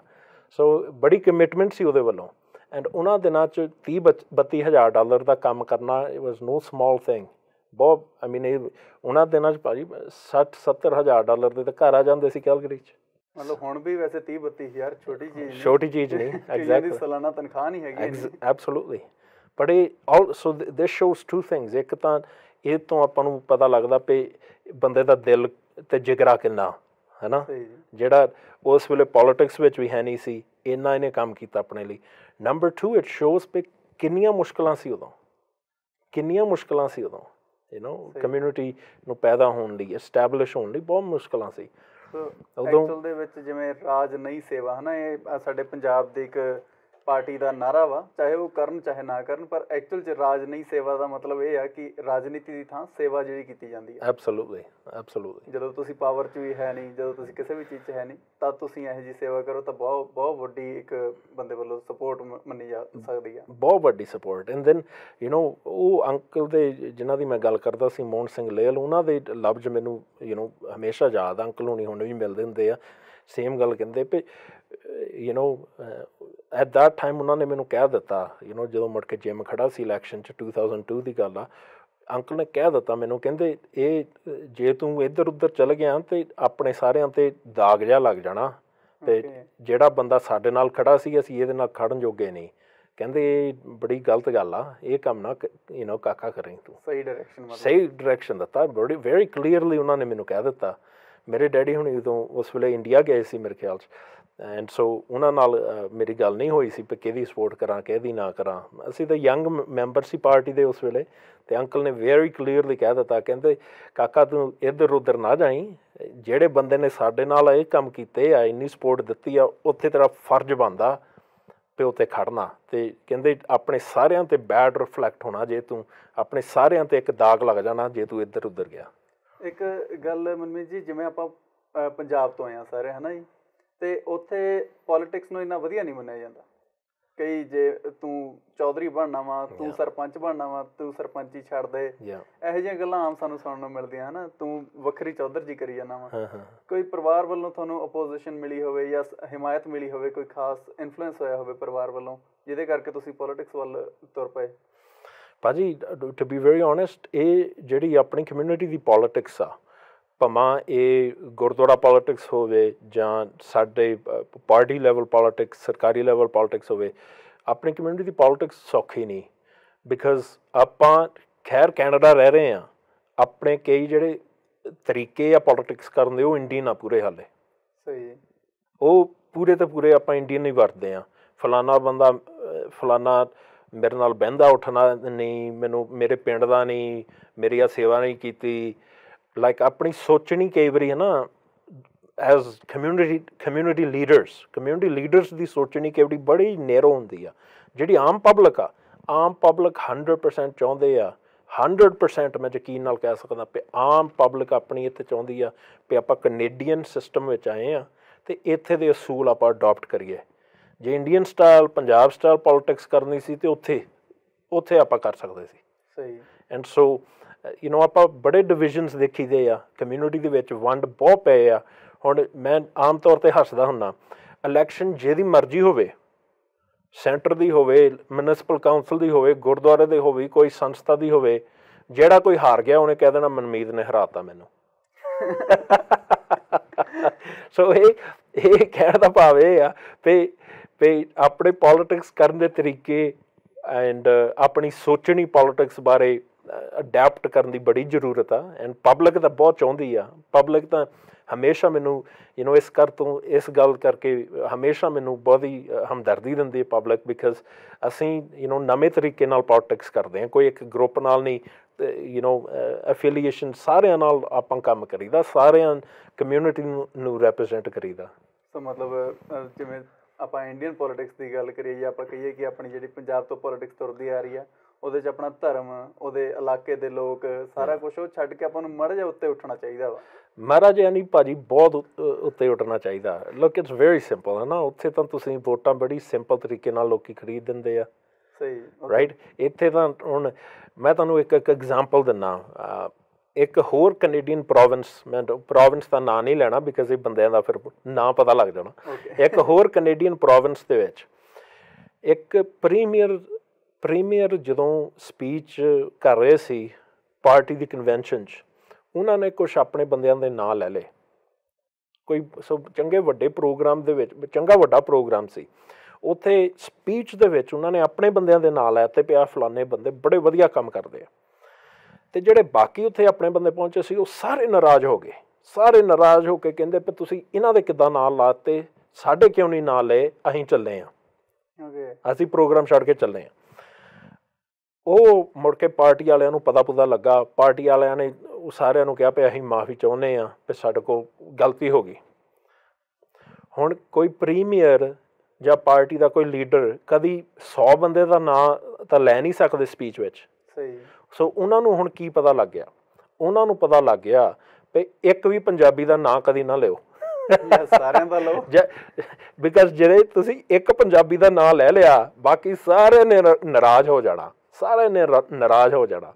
ਸੋ ਬੜੀ ਕਮਿਟਮੈਂਟ ਸੀ ਉਹਦੇ ਵੱਲੋਂ। ਐਂਡ ਉਹਨਾਂ ਦਿਨਾਂ 'ਚ $30-32 ਹਜ਼ਾਰ ਦਾ ਕੰਮ ਕਰਨਾ it was no small thing. ਬਹੁਤ ਇਹ ਉਹਨਾਂ ਦਿਨਾਂ 'ਚ ਭਾਜੀ $60-70 ਹਜ਼ਾਰ ਦੇ ਤਾਂ ਘਰ ਆ ਜਾਂਦੇ ਸੀ ਕੈਲਗਰੀ 'ਚ। ਮਤਲਬ ਹੁਣ ਵੀ ਵੈਸੇ 30-32 ਹਜ਼ਾਰ ਛੋਟੀ ਚੀਜ਼ ਨਹੀਂ। ਐਗਜ਼ੈਕਟਲੀ ਸਾਲਾਨਾ ਤਨਖਾਹ ਨਹੀਂ ਹੈਗੀ। ਐਬਸੋਲੂਟਲੀ। ਬਟ ਇਹ ਆਲਸੋ ਦਿਸ ਸ਼ੋਜ਼ 2 ਥਿੰਗਸ। ਇੱਕ ਤਾਂ ਇਹ ਤੋਂ ਆਪਾਂ ਨੂੰ ਪਤਾ ਲੱਗਦਾ ਵੀ ਬੰਦੇ ਦਾ ਦਿਲ ਅਤੇ ਜਿਗਰਾ ਕਿੰਨਾ ਹੈ ਨਾ, ਜਿਹੜਾ ਉਸ ਵੇਲੇ ਪੋਲੀਟਿਕਸ ਵਿੱਚ ਵੀ ਹੈ ਨਹੀਂ ਸੀ, ਇੰਨਾ ਇਹਨੇ ਕੰਮ ਕੀਤਾ ਆਪਣੇ ਲਈ। ਨੰਬਰ 2 ਇਟ ਸ਼ੋਜ਼ ਵੀ ਕਿੰਨੀਆਂ ਮੁਸ਼ਕਿਲਾਂ ਸੀ ਉਦੋਂ ਕਮਿਊਨਿਟੀ ਨੂੰ ਪੈਦਾ ਹੋਣ ਲਈ, ਐਸਟੈਬਲਿਸ਼ ਹੋਣ ਲਈ ਬਹੁਤ ਮੁਸ਼ਕਿਲਾਂ ਸੀ ਉਦੋਂ ਦੇ ਵਿੱਚ। ਜਿਵੇਂ ਰਾਜ ਨਹੀਂ ਸੇਵਾ ਹੈ ਨਾ, ਇਹ ਸਾਡੇ ਪੰਜਾਬ ਦੀ ਇੱਕ ਪਾਰਟੀ ਦਾ ਨਾਅਰਾ ਵਾ, ਚਾਹੇ ਉਹ ਕਰਨ ਚਾਹੇ ਨਾ ਕਰਨ, ਪਰ ਐਕਚੁਅਲ 'ਚ ਰਾਜ ਨਹੀਂ ਸੇਵਾ ਦਾ ਮਤਲਬ ਇਹ ਆ ਕਿ ਰਾਜਨੀਤੀ ਦੀ ਥਾਂ ਸੇਵਾ ਜਿਹੜੀ ਕੀਤੀ ਜਾਂਦੀ ਹੈ। ਐਬਸੋਲੂਟਲੀ। ਜਦੋਂ ਤੁਸੀਂ ਪਾਵਰ 'ਚ ਵੀ ਹੈ ਨਹੀਂ, ਜਦੋਂ ਤੁਸੀਂ ਕਿਸੇ ਵੀ ਚੀਜ਼ 'ਚ ਹੈ ਨਹੀਂ, ਤਾਂ ਤੁਸੀਂ ਇਹੋ ਜਿਹੀ ਸੇਵਾ ਕਰੋ ਤਾਂ ਬਹੁਤ ਵੱਡੀ ਇੱਕ ਬੰਦੇ ਵੱਲੋਂ ਸਪੋਰਟ ਮੰਨੀ ਜਾ ਸਕਦੀ ਆ, ਬਹੁਤ ਵੱਡੀ ਸਪੋਰਟ। ਐਂਡ ਦੈਨ ਉਹ ਅੰਕਲ ਦੇ ਜਿਨ੍ਹਾਂ ਦੀ ਮੈਂ ਗੱਲ ਕਰਦਾ ਸੀ, ਮੋਹਨ ਸਿੰਘ ਲੇਲ, ਉਹਨਾਂ ਦੇ ਲਫ਼ਜ਼ ਮੈਨੂੰ ਹਮੇਸ਼ਾ ਯਾਦ। ਅੰਕਲ ਹੁਣੀ ਹੁਣ ਵੀ ਮਿਲਦੇ ਹੁੰਦੇ ਆ, ਸੇਮ ਗੱਲ ਕਹਿੰਦੇ ਵੀ ਐਟ ਦੈਟ ਟਾਈਮ ਉਹਨਾਂ ਨੇ ਮੈਨੂੰ ਕਹਿ ਦਿੱਤਾ, ਜਦੋਂ ਮੁੜ ਕੇ ਜਿਮ ਖੜਾ ਸੀ ਇਲੈਕਸ਼ਨ 'ਚ 2002 ਦੀ ਗੱਲ ਆ, ਅੰਕਲ ਨੇ ਕਹਿ ਦਿੱਤਾ ਮੈਨੂੰ, ਕਹਿੰਦੇ ਇਹ ਜੇ ਤੂੰ ਇੱਧਰ ਉੱਧਰ ਚਲ ਗਿਆ ਅਤੇ ਆਪਣੇ ਸਾਰਿਆਂ 'ਤੇ ਦਾਗ ਜਿਹਾ ਲੱਗ ਜਾਣਾ, ਅਤੇ ਜਿਹੜਾ ਬੰਦਾ ਸਾਡੇ ਨਾਲ ਖੜਾ ਸੀ ਅਸੀਂ ਇਹਦੇ ਨਾਲ ਖੜਨ ਜੋਗੇ ਨਹੀਂ। ਕਹਿੰਦੇ ਇਹ ਬੜੀ ਗਲਤ ਗੱਲ ਆ, ਇਹ ਕੰਮ ਨਾ ਕਾਕਾ ਕਰੀਂ ਤੂੰ। ਸਹੀ ਡਾਇਰੈਕਸ਼ਨ ਦਿੱਤਾ, ਵੈਰੀ ਕਲੀਅਰਲੀ ਉਹਨਾਂ ਨੇ ਮੈਨੂੰ ਕਹਿ ਦਿੱਤਾ। ਮੇਰੇ ਡੈਡੀ ਹੁਣੀ ਉਦੋਂ ਉਸ ਵੇਲੇ ਇੰਡੀਆ ਗਏ ਸੀ ਮੇਰੇ ਖਿਆਲ 'ਚ। ਐਂਡ ਸੋ ਉਹਨਾਂ ਨਾਲ ਮੇਰੀ ਗੱਲ ਨਹੀਂ ਹੋਈ ਸੀ ਵੀ ਕਿਹਦੀ ਸਪੋਰਟ ਕਰਾਂ ਕਿਹਦੀ ਨਾ ਕਰਾਂ। ਅਸੀਂ ਤਾਂ ਯੰਗ ਮੈਂਬਰ ਸੀ ਪਾਰਟੀ ਦੇ ਉਸ ਵੇਲੇ, ਅਤੇ ਅੰਕਲ ਨੇ ਵੈਰੀ ਕਲੀਅਰਲੀ ਕਹਿ ਦਿੱਤਾ, ਕਹਿੰਦੇ ਕਾਕਾ ਤੂੰ ਇੱਧਰ ਉੱਧਰ ਨਾ ਜਾਈਂ, ਜਿਹੜੇ ਬੰਦੇ ਨੇ ਸਾਡੇ ਨਾਲ ਇਹ ਕੰਮ ਕੀਤੇ ਆ, ਇੰਨੀ ਸਪੋਰਟ ਦਿੱਤੀ ਆ, ਉੱਥੇ ਤੇਰਾ ਫਰਜ਼ ਬਣਦਾ ਵੀ ਉੱਥੇ ਖੜਨਾ। ਅਤੇ ਕਹਿੰਦੇ ਆਪਣੇ ਸਾਰਿਆਂ 'ਤੇ ਬੈਡ ਰਿਫਲੈਕਟ ਹੋਣਾ ਜੇ ਤੂੰ, ਆਪਣੇ ਸਾਰਿਆਂ 'ਤੇ ਇੱਕ ਦਾਗ ਲੱਗ ਜਾਣਾ ਜੇ ਤੂੰ ਇੱਧਰ ਉੱਧਰ ਗਿਆ। ਇੱਕ ਗੱਲ ਮਨਮੀਤ ਜੀ, ਜਿਵੇਂ ਆਪਾਂ ਪੰਜਾਬ ਤੋਂ ਆਏ ਹਾਂ ਸਾਰੇ ਹੈ ਨਾ ਜੀ, ਅਤੇ ਉੱਥੇ ਪੋਲੀਟਿਕਸ ਨੂੰ ਇੰਨਾ ਵਧੀਆ ਨਹੀਂ ਮੰਨਿਆ ਜਾਂਦਾ। ਕਈ ਜੇ ਤੂੰ ਚੌਧਰੀ ਬਣਨਾ ਵਾ, ਤੂੰ Yeah. ਸਰਪੰਚ ਬਣਨਾ ਵਾ, ਤੂੰ ਸਰਪੰਚੀ ਛੱਡ ਦੇ, Yeah. ਇਹੋ ਜਿਹੀਆਂ ਗੱਲਾਂ ਆਮ ਸਾਨੂੰ ਸੁਣਨ ਨੂੰ ਮਿਲਦੀਆਂ ਹਨਾ। ਤੂੰ ਵੱਖਰੀ ਚੌਧਰ ਜੀ ਕਰੀ ਜਾਂਦਾ ਵਾ। ਹਾਂ। ਕੋਈ ਪਰਿਵਾਰ ਵੱਲੋਂ ਤੁਹਾਨੂੰ ਅਪੋਜੀਸ਼ਨ ਮਿਲੀ ਹੋਵੇ ਜਾਂ ਹਿਮਾਇਤ ਮਿਲੀ ਹੋਵੇ, ਕੋਈ ਖਾਸ ਇਨਫਲੂਐਂਸ ਹੋਇਆ ਹੋਵੇ ਪਰਿਵਾਰ ਵੱਲੋਂ, ਜਿਹਦੇ ਕਰਕੇ ਤੁਸੀਂ ਪੋਲੀਟਿਕਸ ਵੱਲ ਤੁਰ ਪਏ? ਭਾਜੀ ਟੂ ਬੀ ਵੈਰੀ ਓਨੈਸਟ, ਇਹ ਜਿਹੜੀ ਆਪਣੀ ਕਮਿਊਨਿਟੀ ਦੀ ਪੋਲੀਟਿਕਸ ਆ, ਭਾਵੇਂ ਇਹ ਗੁਰਦੁਆਰਾ ਪੋਲੀਟਿਕਸ ਹੋਵੇ ਜਾਂ ਸਾਡੇ ਪਾਰਟੀ ਲੈਵਲ ਪੋਲੀਟਿਕਸ, ਸਰਕਾਰੀ ਲੈਵਲ ਪੋਲੀਟਿਕਸ ਹੋਵੇ, ਆਪਣੀ ਕਮਿਊਨਿਟੀ ਦੀ ਪੋਲੀਟਿਕਸ ਸੌਖੀ ਨਹੀਂ। ਬਿਕਾਜ਼ ਆਪਾਂ ਖੈਰ ਕੈਨੇਡਾ ਰਹਿ ਰਹੇ ਹਾਂ, ਆਪਣੇ ਕਈ ਜਿਹੜੇ ਤਰੀਕੇ ਆ ਪੋਲੀਟਿਕਸ ਕਰਨ ਦੇ ਉਹ ਇੰਡੀਅਨ ਆ ਪੂਰੇ ਹਾਲੇ। ਸਹੀ। ਉਹ ਪੂਰੇ ਤੇ ਪੂਰੇ ਆਪਾਂ ਇੰਡੀਅਨ ਹੀ ਵਰਤਦੇ ਹਾਂ। ਫਲਾਨਾ ਬੰਦਾ ਫਲਾਨਾ ਮੇਰੇ ਨਾਲ ਬਹਿੰਦਾ ਉੱਠਣਾ ਨਹੀਂ, ਮੈਨੂੰ ਮੇਰੇ ਪਿੰਡ ਦਾ ਨਹੀਂ, ਮੇਰੀ ਆ ਸੇਵਾ ਨਹੀਂ ਕੀਤੀ। ਲਾਈਕ ਆਪਣੀ ਸੋਚਣੀ ਕਈ ਵਾਰੀ ਹੈ ਨਾ, ਐਜ਼ ਕਮਿਊਨਿਟੀ ਲੀਡਰਸ ਦੀ ਸੋਚਣੀ ਕਈ ਵਾਰੀ ਬੜੀ ਨੈਰੋ ਹੁੰਦੀ ਆ। ਜਿਹੜੀ ਆਮ ਪਬਲਿਕ 100% ਚਾਹੁੰਦੇ ਆ, 100% ਮੈਂ ਯਕੀਨ ਨਾਲ ਕਹਿ ਸਕਦਾ ਵੀ ਆਮ ਪਬਲਿਕ ਆਪਣੀ ਇੱਥੇ ਚਾਹੁੰਦੀ ਆ ਵੀ ਆਪਾਂ ਕੈਨੇਡੀਅਨ ਸਿਸਟਮ ਵਿੱਚ ਆਏ ਹਾਂ ਅਤੇ ਇੱਥੇ ਦੇ ਅਸੂਲ ਆਪਾਂ ਅਡੋਪਟ ਕਰੀਏ। ਜੇ Indian style, Punjab style politics ਕਰਨੀ ਸੀ ਅਤੇ ਉੱਥੇ ਆਪਾਂ ਕਰ ਸਕਦੇ ਸੀ। ਸਹੀ। ਐਂਡ ਸੋ ਆਪਾਂ ਬੜੇ ਡਿਵੀਜ਼ਨਸ ਦੇਖੀਦੇ ਆ ਕਮਿਊਨਿਟੀ ਦੇ ਵਿੱਚ, ਵੰਡ ਬਹੁਤ ਪਏ ਆ। ਹੁਣ ਮੈਂ ਆਮ ਤੌਰ 'ਤੇ ਹੱਸਦਾ ਹੁੰਦਾ, ਇਲੈਕਸ਼ਨ ਜਿਹਦੀ ਮਰਜ਼ੀ ਹੋਵੇ, ਸੈਂਟਰ ਦੀ ਹੋਵੇ, ਮਿਊਨਿਸਪਲ ਕਾਊਂਸਲ ਦੀ ਹੋਵੇ, ਗੁਰਦੁਆਰੇ ਦੀ ਹੋਵੇ, ਕੋਈ ਸੰਸਥਾ ਦੀ ਹੋਵੇ, ਜਿਹੜਾ ਕੋਈ ਹਾਰ ਗਿਆ ਉਹਨੇ ਕਹਿ ਦੇਣਾ ਮਨਮੀਤ ਨੇ ਹਰਾਤਾ ਮੈਨੂੰ। ਸੋ ਇਹ ਕਹਿਣ ਦਾ ਭਾਵ ਇਹ ਆ ਵੀ ਆਪਣੇ ਪੋਲੀਟਿਕਸ ਕਰਨ ਦੇ ਤਰੀਕੇ ਐਂਡ ਆਪਣੀ ਸੋਚਣੀ ਪੋਲੀਟਿਕਸ ਬਾਰੇ ਅਡੈਪਟ ਕਰਨ ਦੀ ਬੜੀ ਜ਼ਰੂਰਤ ਆ। ਐਂਡ ਪਬਲਿਕ ਤਾਂ ਬਹੁਤ ਚਾਹੁੰਦੀ ਆ। ਪਬਲਿਕ ਤਾਂ ਹਮੇਸ਼ਾ ਮੈਨੂੰ ਇਸ ਗੱਲ ਕਰਕੇ ਹਮੇਸ਼ਾ ਮੈਨੂੰ ਬਹੁਤ ਹੀ ਹਮਦਰਦੀ ਦਿੰਦੀ ਹੈ ਪਬਲਿਕ, ਬਿਕਾਜ਼ ਅਸੀਂ ਨਵੇਂ ਤਰੀਕੇ ਨਾਲ ਪੋਲੀਟਿਕਸ ਕਰਦੇ ਹਾਂ। ਕੋਈ ਇੱਕ ਗਰੁੱਪ ਨਾਲ ਨਹੀਂ, ਐਫੀਲੀਏਸ਼ਨ ਸਾਰਿਆਂ ਨਾਲ ਆਪਾਂ ਕੰਮ ਕਰੀਦਾ, ਸਾਰਿਆਂ ਕਮਿਊਨਿਟੀ ਨੂੰ ਰੈਪਰੈਜ਼ੈਂਟ ਕਰੀਦਾ। ਸੋ ਮਤਲਬ ਜਿਵੇਂ ਆਪਾਂ ਇੰਡੀਅਨ ਪੋਲੀਟਿਕਸ ਦੀ ਗੱਲ ਕਰੀਏ ਜਾਂ ਆਪਾਂ ਕਹੀਏ ਕਿ ਆਪਣੀ ਜਿਹੜੀ ਪੰਜਾਬ ਤੋਂ ਪੋਲੀਟਿਕਸ ਤੁਰਦੀ ਆ ਰਹੀ ਆ, ਉਹਦੇ 'ਚ ਆਪਣਾ ਧਰਮ, ਉਹਦੇ ਇਲਾਕੇ ਦੇ ਲੋਕ, ਸਾਰਾ ਕੁਛ ਉਹ ਛੱਡ ਕੇ ਆਪਾਂ ਨੂੰ ਮਾੜਾ ਜਿਹਾ ਉੱਤੇ ਉੱਠਣਾ ਚਾਹੀਦਾ ਵਾ। ਮਾੜਾ ਜਿਹਾ ਨਹੀਂ ਭਾਜੀ, ਬਹੁਤ ਉੱਤੇ ਉੱਠਣਾ ਚਾਹੀਦਾ। ਲੁੱਕ ਇਟਸ ਵੈਰੀ ਸਿੰਪਲ ਹੈ ਨਾ। ਉੱਥੇ ਤਾਂ ਤੁਸੀਂ ਵੋਟਾਂ ਬੜੀ ਸਿੰਪਲ ਤਰੀਕੇ ਨਾਲ ਲੋਕੀ ਖਰੀਦ ਦਿੰਦੇ ਆ। ਸਹੀ। ਰਾਈਟ। ਇੱਥੇ ਤਾਂ ਹੁਣ ਮੈਂ ਤੁਹਾਨੂੰ ਇੱਕ ਐਗਜ਼ਾਮਪਲ ਦਿੰਦਾ। ਇੱਕ ਹੋਰ ਕੈਨੇਡੀਅਨ ਪ੍ਰੋਵਿੰਸ, ਮੈਂ ਪ੍ਰੋਵਿੰਸ ਦਾ ਨਾਂ ਨਹੀਂ ਲੈਣਾ ਬਿਕਾਜ਼ ਇਹ ਬੰਦਿਆਂ ਦਾ ਫਿਰ ਨਾਂ ਪਤਾ ਲੱਗ ਜਾਣਾ। ਇੱਕ ਹੋਰ ਕੈਨੇਡੀਅਨ ਪ੍ਰੋਵਿੰਸ ਦੇ ਵਿੱਚ ਇੱਕ ਪ੍ਰੀਮੀਅਰ ਜਦੋਂ ਸਪੀਚ ਕਰ ਰਹੇ ਸੀ ਪਾਰਟੀ ਦੀ ਕਨਵੈਨਸ਼ਨ 'ਚ, ਉਹਨਾਂ ਨੇ ਕੁਛ ਆਪਣੇ ਬੰਦਿਆਂ ਦੇ ਨਾਂ ਲੈ ਲਏ। ਕੋਈ ਚੰਗੇ ਵੱਡੇ ਪ੍ਰੋਗਰਾਮ ਦੇ ਵਿੱਚ, ਚੰਗਾ ਵੱਡਾ ਪ੍ਰੋਗਰਾਮ ਸੀ, ਉੱਥੇ ਸਪੀਚ ਦੇ ਵਿੱਚ ਉਹਨਾਂ ਨੇ ਆਪਣੇ ਬੰਦਿਆਂ ਦੇ ਨਾਂ ਲੈ ਤੇ ਪਿਆ ਫਲਾਣੇ ਬੰਦੇ ਬੜੇ ਵਧੀਆ ਕੰਮ ਕਰਦੇ ਆ। ਅਤੇ ਜਿਹੜੇ ਬਾਕੀ ਉੱਥੇ ਆਪਣੇ ਬੰਦੇ ਪਹੁੰਚੇ ਸੀ ਉਹ ਸਾਰੇ ਨਾਰਾਜ਼ ਹੋ ਗਏ। ਸਾਰੇ ਨਾਰਾਜ਼ ਹੋ ਕੇ ਕਹਿੰਦੇ ਵੀ ਤੁਸੀਂ ਇਹਨਾਂ ਦੇ ਕਿੱਦਾਂ ਨਾਂ ਲਾਤੇ, ਸਾਡੇ ਕਿਉਂ ਨਹੀਂ ਨਾਂ ਲਏ, ਅਸੀਂ ਚੱਲੇ ਹਾਂ, ਅਸੀਂ ਪ੍ਰੋਗਰਾਮ ਛੱਡ ਕੇ ਚੱਲੇ ਹਾਂ। ਉਹ ਮੁੜ ਕੇ ਪਾਰਟੀ ਵਾਲਿਆਂ ਨੂੰ ਪਤਾ ਲੱਗਾ। ਪਾਰਟੀ ਵਾਲਿਆਂ ਨੇ ਸਾਰਿਆਂ ਨੂੰ ਕਿਹਾ ਵੀ ਅਸੀਂ ਮਾਫੀ ਚਾਹੁੰਦੇ ਹਾਂ ਵੀ ਸਾਡੇ ਕੋਲ ਗਲਤੀ ਹੋ ਗਈ। ਹੁਣ ਕੋਈ ਪ੍ਰੀਮੀਅਰ ਜਾਂ ਪਾਰਟੀ ਦਾ ਕੋਈ ਲੀਡਰ ਕਦੀ 100 ਬੰਦੇ ਦਾ ਨਾਂ ਤਾਂ ਲੈ ਨਹੀਂ ਸਕਦੇ ਸਪੀਚ ਵਿੱਚ। ਸਹੀ। ਸੋ ਉਹਨਾਂ ਨੂੰ ਹੁਣ ਕੀ ਪਤਾ ਲੱਗ ਗਿਆ? ਉਹਨਾਂ ਨੂੰ ਪਤਾ ਲੱਗ ਗਿਆ ਵੀ ਇੱਕ ਵੀ ਪੰਜਾਬੀ ਦਾ ਨਾਂ ਕਦੀ ਨਾ ਲਿਓ, ਸਾਰਿਆਂ ਦਾ ਲਓ। ਬਿਕਾਜ਼ ਜਿਹੜੇ ਤੁਸੀਂ ਇੱਕ ਪੰਜਾਬੀ ਦਾ ਨਾਂ ਲੈ ਲਿਆ, ਬਾਕੀ ਸਾਰਿਆਂ ਨੇ ਨਾਰਾਜ਼ ਹੋ ਜਾਣਾ, ਸਾਰਿਆਂ ਨੇ ਨਾਰਾਜ਼ ਹੋ ਜਾਣਾ।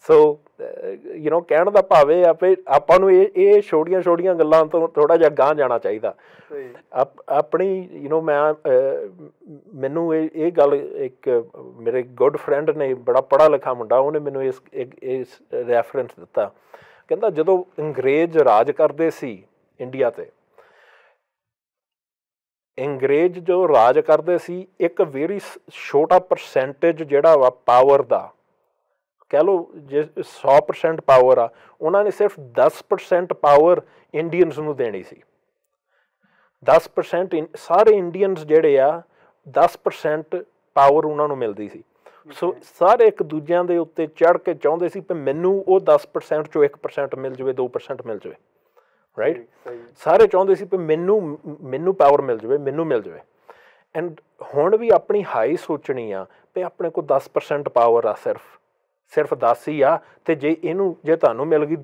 ਸੋ ਕਹਿਣ ਦਾ ਭਾਵ ਇਹ ਆ ਵੀ ਆਪਾਂ ਨੂੰ ਇਹ ਛੋਟੀਆਂ ਗੱਲਾਂ ਤੋਂ ਥੋੜ੍ਹਾ ਜਿਹਾ ਗਾਂਹ ਜਾਣਾ ਚਾਹੀਦਾ। ਆਪਣੀ ਮੈਨੂੰ ਇਹ ਗੱਲ, ਇੱਕ ਮੇਰੇ ਗੁੱਡ ਫਰੈਂਡ ਨੇ, ਬੜਾ ਪੜ੍ਹਾ ਲਿਖਾ ਮੁੰਡਾ, ਉਹਨੇ ਮੈਨੂੰ ਇਸ ਰੈਫਰੈਂਸ ਦਿੱਤਾ। ਕਹਿੰਦਾ ਜਦੋਂ ਅੰਗਰੇਜ਼ ਰਾਜ ਕਰਦੇ ਸੀ ਇੰਡੀਆ 'ਤੇ, ਅੰਗਰੇਜ਼ ਜੋ ਰਾਜ ਕਰਦੇ ਸੀ, ਇੱਕ ਵੈਰੀ ਛੋਟਾ ਪਰਸੈਂਟੇਜ ਜਿਹੜਾ ਵਾ ਪਾਵਰ ਦਾ, ਕਹਿ ਲਓ ਜੇ 100% ਪਾਵਰ ਆ, ਉਹਨਾਂ ਨੇ ਸਿਰਫ 10% ਪਾਵਰ ਇੰਡੀਅਨਸ ਨੂੰ ਦੇਣੀ ਸੀ। 10% ਸਾਰੇ ਇੰਡੀਅਨਸ ਜਿਹੜੇ ਆ 10% ਪਾਵਰ ਉਹਨਾਂ ਨੂੰ ਮਿਲਦੀ ਸੀ। ਸੋ ਸਾਰੇ ਇੱਕ ਦੂਜਿਆਂ ਦੇ ਉੱਤੇ ਚੜ੍ਹ ਕੇ ਚਾਹੁੰਦੇ ਸੀ ਕਿ ਮੈਨੂੰ ਉਹ 10% 'ਚੋਂ 1% ਮਿਲ ਜਾਵੇ, 2% ਮਿਲ ਜਾਵੇ। ਰਾਈਟ। ਸਾਰੇ ਚਾਹੁੰਦੇ ਸੀ ਕਿ ਮੈਨੂੰ ਪਾਵਰ ਮਿਲ ਜਾਵੇ, ਮੈਨੂੰ ਮਿਲ ਜਾਵੇ। ਐਂਡ ਹੁਣ ਵੀ ਆਪਣੀ ਹਾਈ ਸੋਚਣੀ ਆ ਵੀ ਆਪਣੇ ਕੋਲ 10% ਪਾਵਰ ਆ, ਸਿਰਫ 10 ਹੀ ਆ, ਅਤੇ ਜੇ ਤੁਹਾਨੂੰ ਮਿਲ ਗਈ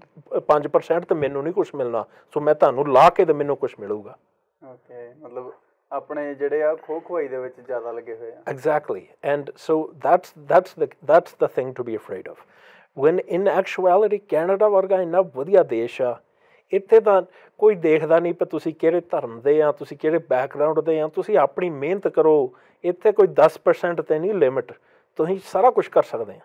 5% ਤਾਂ ਮੈਨੂੰ ਨਹੀਂ ਕੁਛ ਮਿਲਣਾ। ਸੋ ਮੈਂ ਤੁਹਾਨੂੰ ਲਾ ਕੇ ਤਾਂ ਮੈਨੂੰ ਕੁਛ ਮਿਲੂਗਾ। ਮਤਲਬ ਆਪਣੇ ਜਿਹੜੇ ਆ ਖੋ ਖਵਾਈ ਦੇ ਵਿੱਚ ਜ਼ਿਆਦਾ ਲੱਗੇ ਹੋਏ ਆ। Exactly. And so that's the thing to be afraid of. When in actuality Canada ਵਰਗਾ ਇੰਨਾ ਵਧੀਆ ਦੇਸ਼ ਆ, ਇੱਥੇ ਤਾਂ ਕੋਈ ਦੇਖਦਾ ਨਹੀਂ ਕਿ ਤੁਸੀਂ ਕਿਹੜੇ ਧਰਮ ਦੇ ਆ, ਤੁਸੀਂ ਕਿਹੜੇ ਬੈਕਗਰਾਊਂਡ ਦੇ ਆ, ਤੁਸੀਂ ਆਪਣੀ ਮਿਹਨਤ ਕਰੋ। ਇੱਥੇ ਕੋਈ 10% ਤੇ ਨਹੀਂ ਲਿਮਿਟ, ਤੁਸੀਂ ਸਾਰਾ ਕੁਝ ਕਰ ਸਕਦੇ ਆ।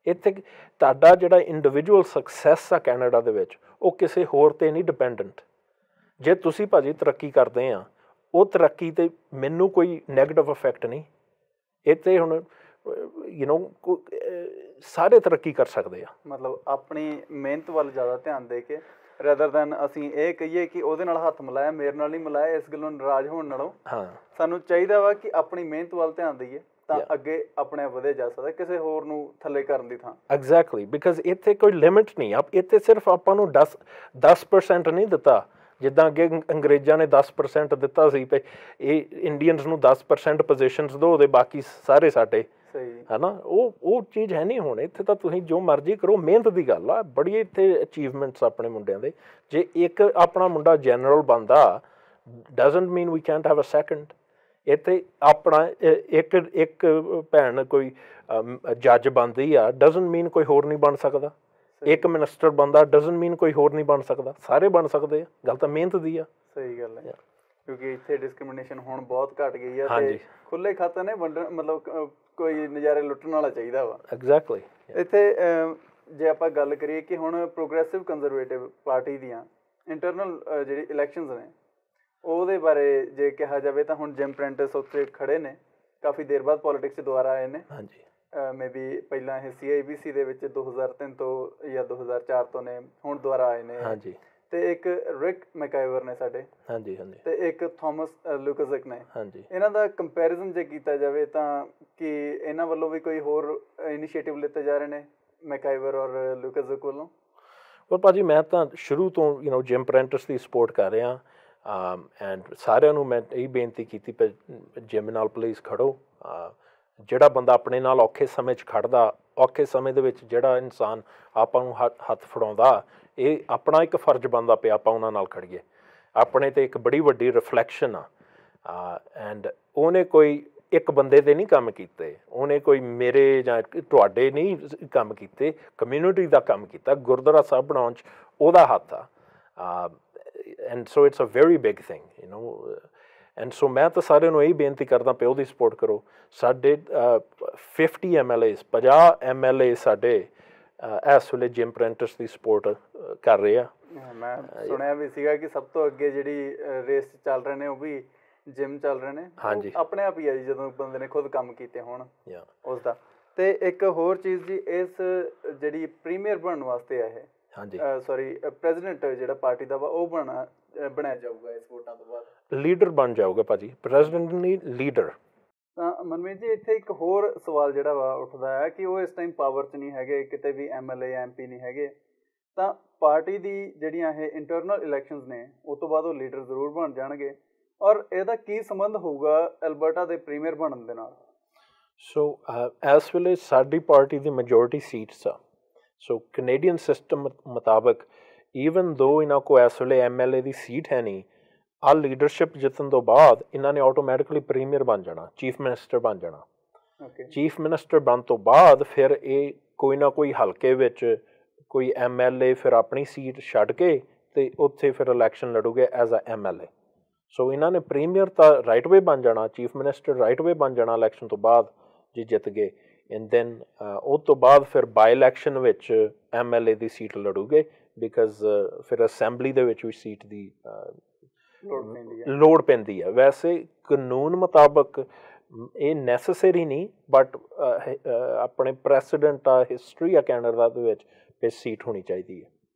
ਇੱਥੇ ਤੁਹਾਡਾ ਜਿਹੜਾ ਇੰਡੀਵਿਜੂਅਲ ਸਕਸੈਸ ਆ ਕੈਨੇਡਾ ਦੇ ਵਿੱਚ, ਉਹ ਕਿਸੇ ਹੋਰ 'ਤੇ ਨਹੀਂ ਡਿਪੈਂਡੈਂਟ। ਜੇ ਤੁਸੀਂ ਭਾਜੀ ਤਰੱਕੀ ਕਰਦੇ ਆ, ਉਹ ਤਰੱਕੀ 'ਤੇ ਮੈਨੂੰ ਕੋਈ ਨੈਗੇਟਿਵ ਇਫੈਕਟ ਨਹੀਂ। ਇੱਥੇ ਹੁਣ ਸਾਰੇ ਤਰੱਕੀ ਕਰ ਸਕਦੇ ਆ। ਮਤਲਬ ਆਪਣੀ ਮਿਹਨਤ ਵੱਲ ਜ਼ਿਆਦਾ ਧਿਆਨ ਦੇ ਕੇ ਰਦਰ ਦੈਨ ਅਸੀਂ ਇਹ ਕਹੀਏ ਕਿ ਉਹਦੇ ਨਾਲ ਹੱਥ ਮਿਲਾਇਆ, ਮੇਰੇ ਨਾਲ ਨਹੀਂ ਮਿਲਾਇਆ, ਇਸ ਗੱਲੋਂ ਨਾਰਾਜ਼ ਹੋਣ ਨਾਲੋਂ ਸਾਨੂੰ ਚਾਹੀਦਾ ਵਾ ਕਿ ਆਪਣੀ ਮਿਹਨਤ ਵੱਲ ਧਿਆਨ ਦਈਏ, ਤਾਂ ਅੱਗੇ ਆਪਣੇ ਆਪ ਵਧਿਆ ਜਾ ਸਕਦਾ, ਕਿਸੇ ਹੋਰ ਨੂੰ ਥੱਲੇ ਕਰਨ ਦੀ ਥਾਂ। ਐਗਜ਼ੈਕਟਲੀ, ਬਿਕਾਜ਼ ਇੱਥੇ ਕੋਈ ਲਿਮਿਟ ਨਹੀਂ। ਇੱਥੇ ਸਿਰਫ ਆਪਾਂ ਨੂੰ 10% ਨਹੀਂ ਦਿੱਤਾ, ਜਿੱਦਾਂ ਅੱਗੇ ਅੰਗਰੇਜ਼ਾਂ ਨੇ 10% ਦਿੱਤਾ ਸੀ ਪਏ ਇਹ ਇੰਡੀਅਨਸ ਨੂੰ 10% ਪੋਜੀਸ਼ਨਸ ਦਿਓ ਅਤੇ ਬਾਕੀ ਸਾਰੇ ਸਾਡੇ, ਹੈ ਨਾ। ਉਹ ਚੀਜ਼ ਹੈ ਨਹੀਂ ਹੁਣ। ਇੱਥੇ ਤਾਂ ਤੁਸੀਂ ਜੋ ਮਰਜ਼ੀ ਕਰੋ, ਮਿਹਨਤ ਦੀ ਗੱਲ ਆ। ਬੜੀ ਇੱਥੇ ਅਚੀਵਮੈਂਟਸ ਆਪਣੇ ਮੁੰਡਿਆਂ ਦੇ। ਜੇ ਇੱਕ ਆਪਣਾ ਮੁੰਡਾ ਜਨਰਲ ਬਣਦਾ doesn't mean we can't have a second. ਇੱਥੇ ਆਪਣਾ ਇੱਕ ਭੈਣ ਕੋਈ ਜੱਜ ਬਣਦੀ ਆ, ਡਜ਼ਨਟ ਮੀਨ ਕੋਈ ਹੋਰ ਨਹੀਂ ਬਣ ਸਕਦਾ। ਇੱਕ ਮਿਨਿਸਟਰ ਬਣਦਾ ਡਜ਼ਨਟ ਮੀਨ ਕੋਈ ਹੋਰ ਨਹੀਂ ਬਣ ਸਕਦਾ। ਸਾਰੇ ਬਣ ਸਕਦੇ ਆ। ਗੱਲ ਤਾਂ ਮਿਹਨਤ ਦੀ ਆ। ਸਹੀ ਗੱਲ ਹੈ, ਕਿਉਂਕਿ ਇੱਥੇ ਡਿਸਕ੍ਰਿਮੀਨੇਸ਼ਨ ਹੁਣ ਬਹੁਤ ਘੱਟ ਗਈ ਆ ਤੇ ਖੁੱਲੇ ਖਾਤੇ ਨੇ ਵੰਡਣ, ਮਤਲਬ ਕੋਈ ਨਜ਼ਾਰੇ ਲੁੱਟਣ ਵਾਲਾ ਚਾਹੀਦਾ ਵਾ। ਐਗਜ਼ੈਕਟਲੀ। ਇੱਥੇ ਜੇ ਆਪਾਂ ਗੱਲ ਕਰੀਏ ਕਿ ਹੁਣ ਪ੍ਰੋਗਰੈਸਿਵ ਕੰਜ਼ਰਵੇਟਿਵ ਪਾਰਟੀ ਦੀਆਂ ਇੰਟਰਨਲ ਜਿਹੜੀ ਇਲੈਕਸ਼ਨਸ ਨੇ, ਉਹਦੇ ਬਾਰੇ ਜੇ ਕਿਹਾ ਜਾਵੇ ਤਾਂ ਹੁਣ ਜਿਮ ਪ੍ਰੈਂਟਿਸ ਉੱਥੇ ਖੜੇ ਨੇ, ਕਾਫੀ ਦੇਰ ਬਾਅਦ ਪੋਲੀਟਿਕਸ 'ਚ ਦੁਬਾਰਾ ਆਏ ਨੇ। ਹਾਂਜੀ। ਮੇ ਬੀ ਪਹਿਲਾਂ ਇਹ CIBC ਦੇ ਵਿੱਚ 2003 ਤੋਂ ਜਾਂ 2004 ਤੋਂ ਨੇ, ਹੁਣ ਦੁਬਾਰਾ ਆਏ ਨੇ। ਹਾਂਜੀ। ਤੇ ਇੱਕ ਰਿਕ ਮੈਕਾਈਵਰ ਨੇ ਸਾਡੇ। ਹਾਂਜੀ ਹਾਂਜੀ। ਤੇ ਇੱਕ ਥੋਮਸ ਲੂਕਾਜ਼ਿਕ ਨੇ। ਹਾਂਜੀ। ਇਹਨਾਂ ਦਾ ਕੰਪੈਰੀਜ਼ਨ ਜੇ ਕੀਤਾ ਜਾਵੇ ਤਾਂ ਕਿ ਇਹਨਾਂ ਵੱਲੋਂ ਵੀ ਕੋਈ ਹੋਰ ਇਨੀਸ਼ੀਏਟਿਵ ਲਿੱਤੇ ਜਾ ਰਹੇ ਨੇ ਮੈਕਾਈਵਰ ਔਰ ਲੂਕਾਜ਼ਿਕ ਵੱਲੋਂ? ਪਰ ਭਾਜੀ ਮੈਂ ਤਾਂ ਸ਼ੁਰੂ ਤੋਂ ਜਿਮ ਪ੍ਰੈਂਟਿਸ ਦੀ ਸਪੋਰਟ ਕਰ ਰਿਹਾ। ਐਂਡ ਸਾਰਿਆਂ ਨੂੰ ਮੈਂ ਇਹ ਬੇਨਤੀ ਕੀਤੀ ਕਿ ਜਿਮ ਨਾਲ ਪਲੀਜ਼ ਖੜੋ। ਜਿਹੜਾ ਬੰਦਾ ਆਪਣੇ ਨਾਲ ਔਖੇ ਸਮੇਂ 'ਚ ਖੜਦਾ, ਔਖੇ ਸਮੇਂ ਦੇ ਵਿੱਚ ਜਿਹੜਾ ਇਨਸਾਨ ਆਪਾਂ ਨੂੰ ਹੱਥ ਫੜਾਉਂਦਾ, ਇਹ ਆਪਣਾ ਇੱਕ ਫਰਜ਼ ਬਣਦਾ ਪਿਆ ਆਪਾਂ ਉਹਨਾਂ ਨਾਲ ਖੜੀਏ। ਆਪਣੇ 'ਤੇ ਇੱਕ ਬੜੀ ਵੱਡੀ ਰਿਫਲੈਕਸ਼ਨ ਆ। ਐਂਡ ਉਹਨੇ ਕੋਈ ਇੱਕ ਬੰਦੇ 'ਤੇ ਨਹੀਂ ਕੰਮ ਕੀਤੇ, ਉਹਨੇ ਕੋਈ ਮੇਰੇ ਜਾਂ ਤੁਹਾਡੇ ਨਹੀਂ ਕੰਮ ਕੀਤੇ, ਕਮਿਊਨਿਟੀ ਦਾ ਕੰਮ ਕੀਤਾ। ਗੁਰਦੁਆਰਾ ਸਾਹਿਬ ਬਣਾਉਣ 'ਚ ਉਹਦਾ ਹੱਥ ਆ। And so it's a very big thing and so ਮੈਂ ਤਾਂ ਸਾਰਿਆਂ ਨੂੰ ਇਹੀ ਬੇਨਤੀ ਕਰਦਾ ਪਿਆ ਉਹਦੀ ਸਪੋਰਟ ਕਰੋ। ਸਾਡੇ 50 MLAs 50 MLA ਸਾਡੇ ਇਸ ਵੇਲੇ ਜਿਮ ਪ੍ਰੈਂਟਿਸ ਦੀ ਸਪੋਰਟ ਕਰ ਰਹੇ ਆ। ਮੈਂ ਸੁਣਿਆ ਵੀ ਸੀਗਾ ਕਿ ਸਭ ਤੋਂ ਅੱਗੇ ਜਿਹੜੀ ਰੇਸ ਚੱਲ ਰਹੇ ਨੇ ਉਹ ਵੀ ਜਿਮ ਚੱਲ ਰਹੇ ਨੇ। ਹਾਂਜੀ। ਆਪਣੇ ਆਪ ਹੀ ਆ ਜੀ, ਜਦੋਂ ਬੰਦੇ ਨੇ ਖੁਦ ਕੰਮ ਕੀਤੇ ਹੋਣ ਉਸਦਾ। ਤੇ ਇੱਕ ਹੋਰ ਚੀਜ਼ ਜੀ, ਇਸ ਜਿਹੜੀ ਪ੍ਰੀਮੀਅਰ ਬਣਨ ਵਾਸਤੇ ਆ ਇਹ, ਹਾਂਜੀ ਸੌਰੀ ਪ੍ਰੈਜ਼ੀਡੈਂਟ ਜਿਹੜਾ ਪਾਰਟੀ ਦਾ ਵਾ ਉਹ ਬਣਾਇਆ ਜਾਊਗਾ ਇਸ ਵੋਟਾਂ ਤੋਂ ਬਾਅਦ? ਲੀਡਰ ਬਣ ਜਾਊਗਾ ਭਾਜੀ, ਪ੍ਰੈਜ਼ੀਡੈਂਟ ਨਹੀਂ ਲੀਡਰ। ਤਾਂ ਮਨਮੀਤ ਜੀ ਇੱਥੇ ਇੱਕ ਹੋਰ ਸਵਾਲ ਜਿਹੜਾ ਵਾ ਉੱਠਦਾ ਹੈ ਕਿ ਉਹ ਇਸ ਟਾਈਮ ਪਾਵਰ 'ਚ ਨਹੀਂ ਹੈਗੇ, ਕਿਤੇ ਵੀ MLA MP ਨਹੀਂ ਹੈਗੇ, ਤਾਂ ਪਾਰਟੀ ਦੀ ਜਿਹੜੀਆਂ ਇਹ ਇੰਟਰਨਲ ਇਲੈਕਸ਼ਨਸ ਨੇ ਉਹ ਤੋਂ ਬਾਅਦ ਉਹ ਲੀਡਰ ਜ਼ਰੂਰ ਬਣ ਜਾਣਗੇ, ਔਰ ਇਹਦਾ ਕੀ ਸੰਬੰਧ ਹੋਊਗਾ ਐਲਬਰਟਾ ਦੇ ਪ੍ਰੀਮੀਅਰ ਬਣਨ ਦੇ ਨਾਲ? ਸੋ ਇਸ ਵੇਲੇ ਸਾਡੀ ਪਾਰਟੀ ਦੀ ਮੈਜੋਰਿਟੀ ਸੀਟਸ ਆ। ਸੋ ਕੈਨੇਡੀਅਨ ਸਿਸਟਮ ਮੁਤਾਬਕ ਈਵਨ ਦੋ ਇਹਨਾਂ ਕੋਲ ਇਸ ਵੇਲੇ MLA ਦੀ ਸੀਟ ਹੈ ਨਹੀਂ, ਆਹ ਲੀਡਰਸ਼ਿਪ ਜਿੱਤਣ ਤੋਂ ਬਾਅਦ ਇਹਨਾਂ ਨੇ ਆਟੋਮੈਟਿਕਲੀ ਪ੍ਰੀਮੀਅਰ ਬਣ ਜਾਣਾ, ਚੀਫ ਮਿਨਿਸਟਰ ਬਣ ਜਾਣਾ। ਚੀਫ ਮਿਨਿਸਟਰ ਬਣਨ ਤੋਂ ਬਾਅਦ ਫਿਰ ਇਹ ਕੋਈ ਨਾ ਕੋਈ ਹਲਕੇ ਵਿੱਚ ਕੋਈ MLA ਫਿਰ ਆਪਣੀ ਸੀਟ ਛੱਡ ਕੇ ਅਤੇ ਉੱਥੇ ਫਿਰ ਇਲੈਕਸ਼ਨ ਲੜੂਗੇ ਐਜ਼ ਅ MLA। ਸੋ ਇਹਨਾਂ ਨੇ ਪ੍ਰੀਮੀਅਰ ਤਾਂ ਰਾਈਟ ਵੇ ਬਣ ਜਾਣਾ, ਚੀਫ ਮਿਨਿਸਟਰ ਰਾਈਟ ਵੇ ਬਣ ਜਾਣਾ ਇਲੈਕਸ਼ਨ ਤੋਂ ਬਾਅਦ ਜੇ ਜਿੱਤ ਗਏ। ਐਂਡ ਦੈਨ ਉਹ ਤੋਂ ਬਾਅਦ ਫਿਰ ਬਾਈ ਇਲੈਕਸ਼ਨ ਵਿੱਚ MLA ਦੀ ਸੀਟ ਲੜੂਗੇ, ਬਿਕਾਜ਼ ਫਿਰ ਅਸੈਂਬਲੀ ਦੇ ਵਿੱਚ ਵੀ ਸੀਟ ਦੀ ਲੋੜ ਪੈਂਦੀ ਹੈ। ਵੈਸੇ ਕਾਨੂੰਨ ਮੁਤਾਬਕ ਇਹ ਨੈਸੇਸਰੀ ਨਹੀਂ, ਬਟ ਆਪਣੇ ਪ੍ਰੈਸੀਡੈਂਟ ਆ, ਹਿਸਟਰੀ ਆ ਕੈਨੇਡਾ ਦੇ ਵਿੱਚ ਇਹ ਸੀਟ ਹੋਣੀ ਚਾਹੀਦੀ ਹੈ।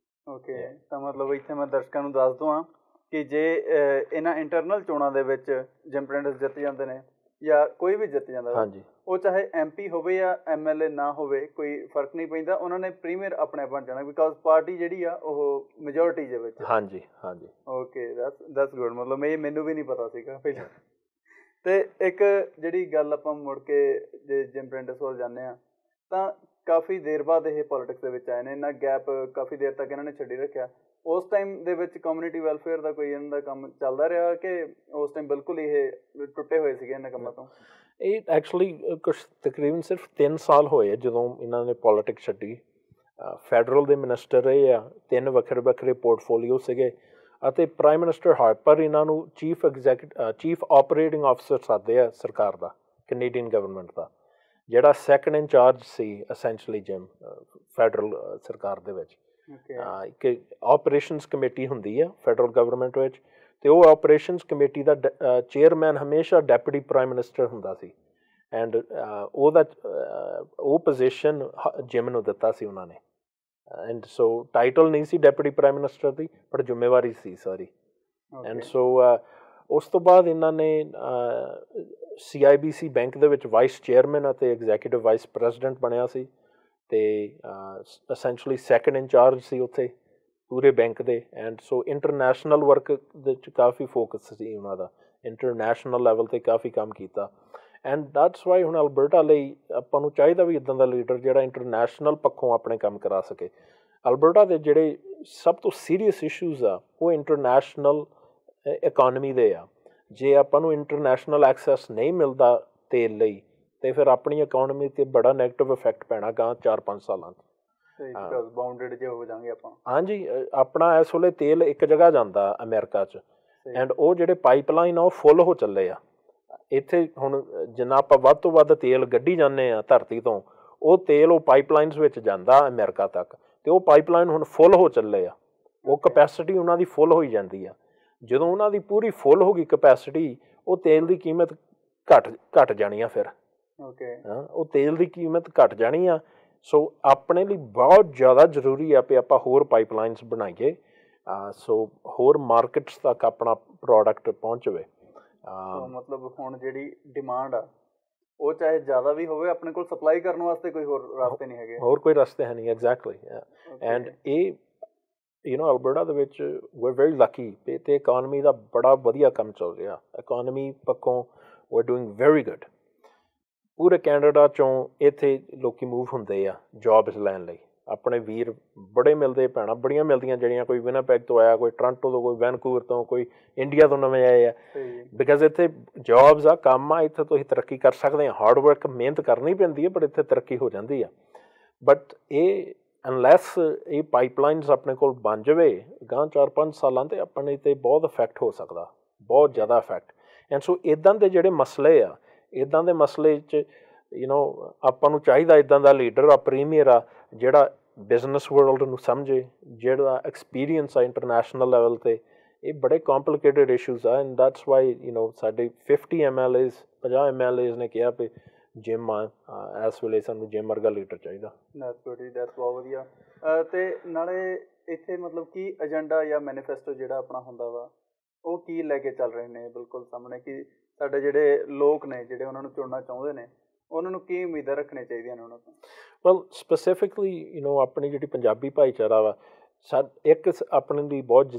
ਓਕੇ, ਤਾਂ ਮਤਲਬ ਇੱਥੇ ਮੈਂ ਦਰਸ਼ਕਾਂ ਨੂੰ ਦੱਸ ਦਵਾਂ ਕਿ ਜੇ ਇਹਨਾਂ ਇੰਟਰਨਲ ਚੋਣਾਂ ਦੇ ਵਿੱਚ ਜਿਮ ਪ੍ਰੈਂਟਿਸ ਜਿੱਤ ਜਾਂਦੇ ਨੇ ਜਾਂ ਕੋਈ ਵੀ ਜਿੱਤ ਜਾਂਦਾ, ਹਾਂਜੀ, ਉਹ ਚਾਹੇ MP ਹੋਵੇ ਜਾਂ MLA ਨਾ ਹੋਵੇ, ਕੋਈ ਫਰਕ ਨਹੀਂ ਪੈਂਦਾ, ਉਹਨਾਂ ਨੇ ਪ੍ਰੀਮੀਅਰ ਆਪਣੇ ਬਣ ਜਾਣਾ, ਬਿਕਾਜ਼ ਪਾਰਟੀ ਜਿਹੜੀ ਆ ਉਹ ਮੈਜੋਰਿਟੀ ਦੇ ਵਿੱਚ। ਹਾਂਜੀ ਹਾਂਜੀ। Okay, that's good. ਮਤਲਬ ਇਹ ਮੈਨੂੰ ਵੀ ਨਹੀਂ ਪਤਾ ਸੀਗਾ ਪਹਿਲਾਂ। ਤੇ ਇੱਕ ਜਿਹੜੀ ਗੱਲ ਆਪਾਂ ਮੁੜ ਕੇ ਜੇ ਜਿਮ ਪ੍ਰੈਂਟਿਸ ਵੱਲ ਜਾਂਦੇ ਹਾਂ, ਤਾਂ ਕਾਫੀ ਦੇਰ ਬਾਅਦ ਇਹ ਪੋਲੀਟਿਕਸ ਦੇ ਵਿੱਚ ਆਏ ਨੇ। ਇਹਨਾਂ ਗੈਪ ਕਾਫੀ ਦੇਰ ਤੱਕ ਇਹਨਾਂ ਨੇ ਛੱਡੀ ਰੱਖਿਆ। ਉਸ ਟਾਈਮ ਦੇ ਵਿੱਚ ਕਮਿਊਨਿਟੀ ਵੈਲਫੇਅਰ ਦਾ ਕੋਈ ਇਹਨਾਂ ਦਾ ਕੰਮ ਚੱਲਦਾ ਰਿਹਾ ਕਿ ਉਸ ਟਾਈਮ ਬਿਲਕੁਲ ਇਹ ਟੁੱਟੇ ਹੋਏ ਸੀਗੇ ਇਹਨਾਂ ਕੰਮਾਂ ਤੋਂ? ਇਹ ਐਕਚੁਅਲੀ ਕੁਛ ਤਕਰੀਬਨ ਸਿਰਫ 3 ਸਾਲ ਹੋਏ ਜਦੋਂ ਇਹਨਾਂ ਨੇ ਪੋਲੀਟਿਕਸ ਛੱਡੀ। ਫੈਡਰਲ ਦੇ ਮਿਨਿਸਟਰ ਰਹੇ ਆ, 3 ਵੱਖਰੇ ਵੱਖਰੇ ਪੋਰਟਫੋਲੀਓ ਸੀਗੇ, ਅਤੇ ਪ੍ਰਾਈਮ ਮਿਨਿਸਟਰ ਹਾਰਪਰ ਇਹਨਾਂ ਨੂੰ ਚੀਫ ਆਪਰੇਟਿੰਗ ਆਫਿਸਰ ਸਾਦੇ ਆ ਸਰਕਾਰ ਦਾ, ਕੈਨੇਡੀਅਨ ਗਵਰਨਮੈਂਟ ਦਾ, ਜਿਹੜਾ ਸੈਕੰਡ ਇੰਚਾਰਜ ਸੀ ਅਸੈਂਸ਼ਲੀ ਜਿਮ ਫੈਡਰਲ ਸਰਕਾਰ ਦੇ ਵਿੱਚ। ਇੱਕ ਆਪਰੇਸ਼ਨਸ ਕਮੇਟੀ ਹੁੰਦੀ ਆ ਫੈਡਰਲ ਗਵਰਨਮੈਂਟ ਵਿੱਚ, ਅਤੇ ਉਹ ਆਪਰੇਸ਼ਨਸ ਕਮੇਟੀ ਦਾ ਚੇਅਰਮੈਨ ਹਮੇਸ਼ਾ ਡੈਪੂਟੀ ਪ੍ਰਾਈਮ ਮਿਨਿਸਟਰ ਹੁੰਦਾ ਸੀ। ਐਂਡ ਉਹ ਪੋਜੀਸ਼ਨ ਜਿਮ ਨੂੰ ਦਿੱਤਾ ਸੀ ਉਹਨਾਂ ਨੇ। ਐਂਡ ਸੋ ਟਾਈਟਲ ਨਹੀਂ ਸੀ ਡੈਪੂਟੀ ਪ੍ਰਾਈਮ ਮਿਨਿਸਟਰ ਦੀ, ਪਰ ਜ਼ਿੰਮੇਵਾਰੀ ਸੀ ਸਾਰੀ। ਐਂਡ ਸੋ ਉਸ ਤੋਂ ਬਾਅਦ ਇਹਨਾਂ ਨੇ CIBC ਬੈਂਕ ਦੇ ਵਿੱਚ ਵਾਈਸ ਚੇਅਰਮੈਨ ਅਤੇ ਐਗਜ਼ੈਕਟਿਵ ਵਾਈਸ ਪ੍ਰੈਜ਼ੀਡੈਂਟ ਬਣਿਆ ਸੀ, ਅਤੇ ਅਸੈਂਸ਼ਲੀ ਸੈਕੰਡ ਇੰਚਾਰਜ ਸੀ ਉੱਥੇ ਪੂਰੇ ਬੈਂਕ ਦੇ। ਐਂਡ ਸੋ ਇੰਟਰਨੈਸ਼ਨਲ ਵਰਕ ਦੇ ਵਿੱਚ ਕਾਫੀ ਫੋਕਸ ਸੀ ਉਹਨਾਂ ਦਾ, ਇੰਟਰਨੈਸ਼ਨਲ ਲੈਵਲ 'ਤੇ ਕਾਫੀ ਕੰਮ ਕੀਤਾ। ਐਂਡ ਦੈਟਸ ਵਾਈ ਹੁਣ ਅਲਬਰਟਾ ਲਈ ਆਪਾਂ ਨੂੰ ਚਾਹੀਦਾ ਵੀ ਇੱਦਾਂ ਦਾ ਲੀਡਰ ਜਿਹੜਾ ਇੰਟਰਨੈਸ਼ਨਲ ਪੱਖੋਂ ਆਪਣੇ ਕੰਮ ਕਰਾ ਸਕੇ। ਅਲਬਰਟਾ ਦੇ ਜਿਹੜੇ ਸਭ ਤੋਂ ਸੀਰੀਅਸ ਇਸ਼ੂਜ਼ ਆ ਉਹ ਇੰਟਰਨੈਸ਼ਨਲ ਇਕੋਨਮੀ ਦੇ ਆ। ਜੇ ਆਪਾਂ ਨੂੰ ਇੰਟਰਨੈਸ਼ਨਲ ਐਕਸੈਸ ਨਹੀਂ ਮਿਲਦਾ ਤੇਲ ਲਈ, ਅਤੇ ਫਿਰ ਆਪਣੀ ਇਕੋਨਮੀ 'ਤੇ ਬੜਾ ਨੈਗੇਟਿਵ ਇਫੈਕਟ ਪੈਣਾ ਗਾਂ 4-5 ਸਾਲਾਂ 'ਚ। ਬਾਉਂਡਡ ਜੇ ਹੋ ਜਾਵਾਂਗੇ ਆਪਾਂ। ਹਾਂਜੀ, ਆਪਣਾ ਇਸ ਵੇਲੇ ਤੇਲ ਇੱਕ ਜਗ੍ਹਾ ਜਾਂਦਾ ਅਮਰੀਕਾ 'ਚ, ਐਂਡ ਉਹ ਜਿਹੜੇ ਪਾਈਪਲਾਈਨ ਆ ਉਹ ਫੁੱਲ ਹੋ ਚੱਲੇ ਆ। ਇੱਥੇ ਹੁਣ ਜਿੰਨਾ ਆਪਾਂ ਵੱਧ ਤੋਂ ਵੱਧ ਤੇਲ ਕੱਢੀ ਜਾਂਦੇ ਹਾਂ ਧਰਤੀ ਤੋਂ, ਉਹ ਤੇਲ ਉਹ ਪਾਈਪਲਾਈਨਸ ਵਿੱਚ ਜਾਂਦਾ ਅਮਰੀਕਾ ਤੱਕ, ਅਤੇ ਉਹ ਪਾਈਪਲਾਈਨ ਹੁਣ ਫੁੱਲ ਹੋ ਚੱਲੇ ਆ। ਉਹ ਕਪੈਸਿਟੀ ਉਹਨਾਂ ਦੀ ਫੁੱਲ ਹੋਈ ਜਾਂਦੀ ਆ। ਜਦੋਂ ਉਹਨਾਂ ਦੀ ਪੂਰੀ ਫੁੱਲ ਹੋ ਗਈ ਕਪੈਸਿਟੀ, ਉਹ ਤੇਲ ਦੀ ਕੀਮਤ ਘੱਟ ਜਾਣੀ ਆ। ਫਿਰ ਉਹ ਤੇਲ ਦੀ ਕੀਮਤ ਘੱਟ ਜਾਣੀ ਆ। ਸੋ ਆਪਣੇ ਲਈ ਬਹੁਤ ਜ਼ਿਆਦਾ ਜ਼ਰੂਰੀ ਆ ਵੀ ਆਪਾਂ ਹੋਰ ਪਾਈਪਲਾਈਨਸ ਬਣਾਈਏ, ਸੋ ਹੋਰ ਮਾਰਕੀਟਸ ਤੱਕ ਆਪਣਾ ਪ੍ਰੋਡਕਟ ਪਹੁੰਚਵੇ। ਮਤਲਬ ਹੁਣ ਜਿਹੜੀ ਡਿਮਾਂਡ ਆ ਉਹ ਚਾਹੇ ਜ਼ਿਆਦਾ ਵੀ ਹੋਵੇ, ਆਪਣੇ ਕੋਲ ਸਪਲਾਈ ਕਰਨ ਵਾਸਤੇ ਕੋਈ ਹੋਰ ਰਸਤੇ ਨਹੀਂ ਹੈਗੇ, ਹੋਰ ਕੋਈ ਰਸਤੇ ਹੈ ਨਹੀਂ। ਐਗਜ਼ੈਕਟਲੀ। ਐਂਡ ਇਹ ਅਲਬਰਟਾ ਦੇ ਵਿੱਚ ਵੀ ਵੈਰੀ ਲੱਕੀ, ਅਤੇ ਇਕੋਨਮੀ ਦਾ ਬੜਾ ਵਧੀਆ ਕੰਮ ਚੱਲ ਰਿਹਾ। ਇਕੋਨਮੀ ਪੱਖੋਂ ਵੀ ਡੂਇੰਗ ਵੈਰੀ ਗੁੱਡ। ਪੂਰੇ ਕੈਨੇਡਾ 'ਚੋਂ ਇੱਥੇ ਲੋਕ ਮੂਵ ਹੁੰਦੇ ਆ ਜੋਬਸ ਲੈਣ ਲਈ। ਆਪਣੇ ਵੀਰ ਬੜੇ ਮਿਲਦੇ, ਭੈਣਾਂ ਬੜੀਆਂ ਮਿਲਦੀਆਂ, ਜਿਹੜੀਆਂ ਕੋਈ ਵਿਨਾਪੈਗ ਤੋਂ ਆਇਆ, ਕੋਈ ਟੋਰਾਂਟੋ ਤੋਂ, ਕੋਈ ਵੈਨਕੂਵਰ ਤੋਂ, ਕੋਈ ਇੰਡੀਆ ਤੋਂ ਨਵੇਂ ਆਏ ਆ। ਬਿਕਾਜ਼ ਇੱਥੇ ਜੋਬਸ ਆ, ਕੰਮ ਆ, ਇੱਥੇ ਤੁਸੀਂ ਤਰੱਕੀ ਕਰ ਸਕਦੇ ਆ। ਹਾਰਡ ਵਰਕ, ਮਿਹਨਤ ਕਰਨੀ ਪੈਂਦੀ ਹੈ, ਪਰ ਇੱਥੇ ਤਰੱਕੀ ਹੋ ਜਾਂਦੀ ਆ। ਬਟ ਇਹ ਅਨਲੈਸ ਇਹ ਪਾਈਪਲਾਈਨਸ ਆਪਣੇ ਕੋਲ ਬਣ ਜਾਵੇ ਗਾਂ 4-5 ਸਾਲਾਂ 'ਤੇ ਆਪਣੇ 'ਤੇ ਬਹੁਤ ਇਫੈਕਟ ਹੋ ਸਕਦਾ, ਬਹੁਤ ਜ਼ਿਆਦਾ ਇਫੈਕਟ। ਐਂਡ ਸੋ ਇੱਦਾਂ ਦੇ ਜਿਹੜੇ ਮਸਲੇ ਆ, ਇੱਦਾਂ ਦੇ ਮਸਲੇ 'ਚ ਆਪਾਂ ਨੂੰ ਚਾਹੀਦਾ ਇੱਦਾਂ ਦਾ ਲੀਡਰ ਆ, ਪ੍ਰੀਮੀਅਰ ਆ, ਜਿਹੜਾ ਬਿਜ਼ਨਸ ਵਰਲਡ ਨੂੰ ਸਮਝੇ, ਜਿਹੜਾ ਐਕਸਪੀਰੀਅੰਸ ਆ ਇੰਟਰਨੈਸ਼ਨਲ ਲੈਵਲ 'ਤੇ। ਇਹ ਬੜੇ ਕੰਪਲੀਕੇਟਡ ਇਸ਼ੂਜ਼ ਆ, ਐਂਡ ਦੈਟਸ ਵਾਈ ਸਾਡੇ 50 MLAs 50 MLAs ਨੇ ਕਿਹਾ ਵੀ ਜਿਮ ਆ, ਇਸ ਵੇਲੇ ਸਾਨੂੰ ਜਿਮ ਵਰਗਾ ਲੀਡਰ ਚਾਹੀਦਾ। ਦੈਟਸ ਬਹੁਤ ਵਧੀਆ। ਅਤੇ ਨਾਲੇ ਇੱਥੇ ਮਤਲਬ ਕੀ ਏਜੰਡਾ ਜਾਂ ਮੈਨੀਫੈਸਟੋ ਜਿਹੜਾ ਆਪਣਾ ਹੁੰਦਾ ਵਾ, ਉਹ ਕੀ ਲੈ ਕੇ ਚੱਲ ਰਹੇ ਨੇ ਬਿਲਕੁਲ ਸਾਹਮਣੇ, ਕਿ ਸਾਡੇ ਜਿਹੜੇ ਲੋਕ ਨੇ ਜਿਹੜੇ ਉਹਨਾਂ ਨੂੰ ਚੁਣਨਾ ਚਾਹੁੰਦੇ ਨੇ, ਉਹਨਾਂ ਨੂੰ ਕੀ ਉਮੀਦਾਂ ਰੱਖਣੀਆਂ ਚਾਹੀਦੀਆਂ ਨੇ ਉਹਨਾਂ ਤੋਂ? ਵੈਲ ਸਪੈਸੀਫਿਕਲੀ ਆਪਣੀ ਜਿਹੜੀ ਪੰਜਾਬੀ ਭਾਈਚਾਰਾ ਵਾ, ਇੱਕ ਆਪਣੇ ਲਈ ਬਹੁਤ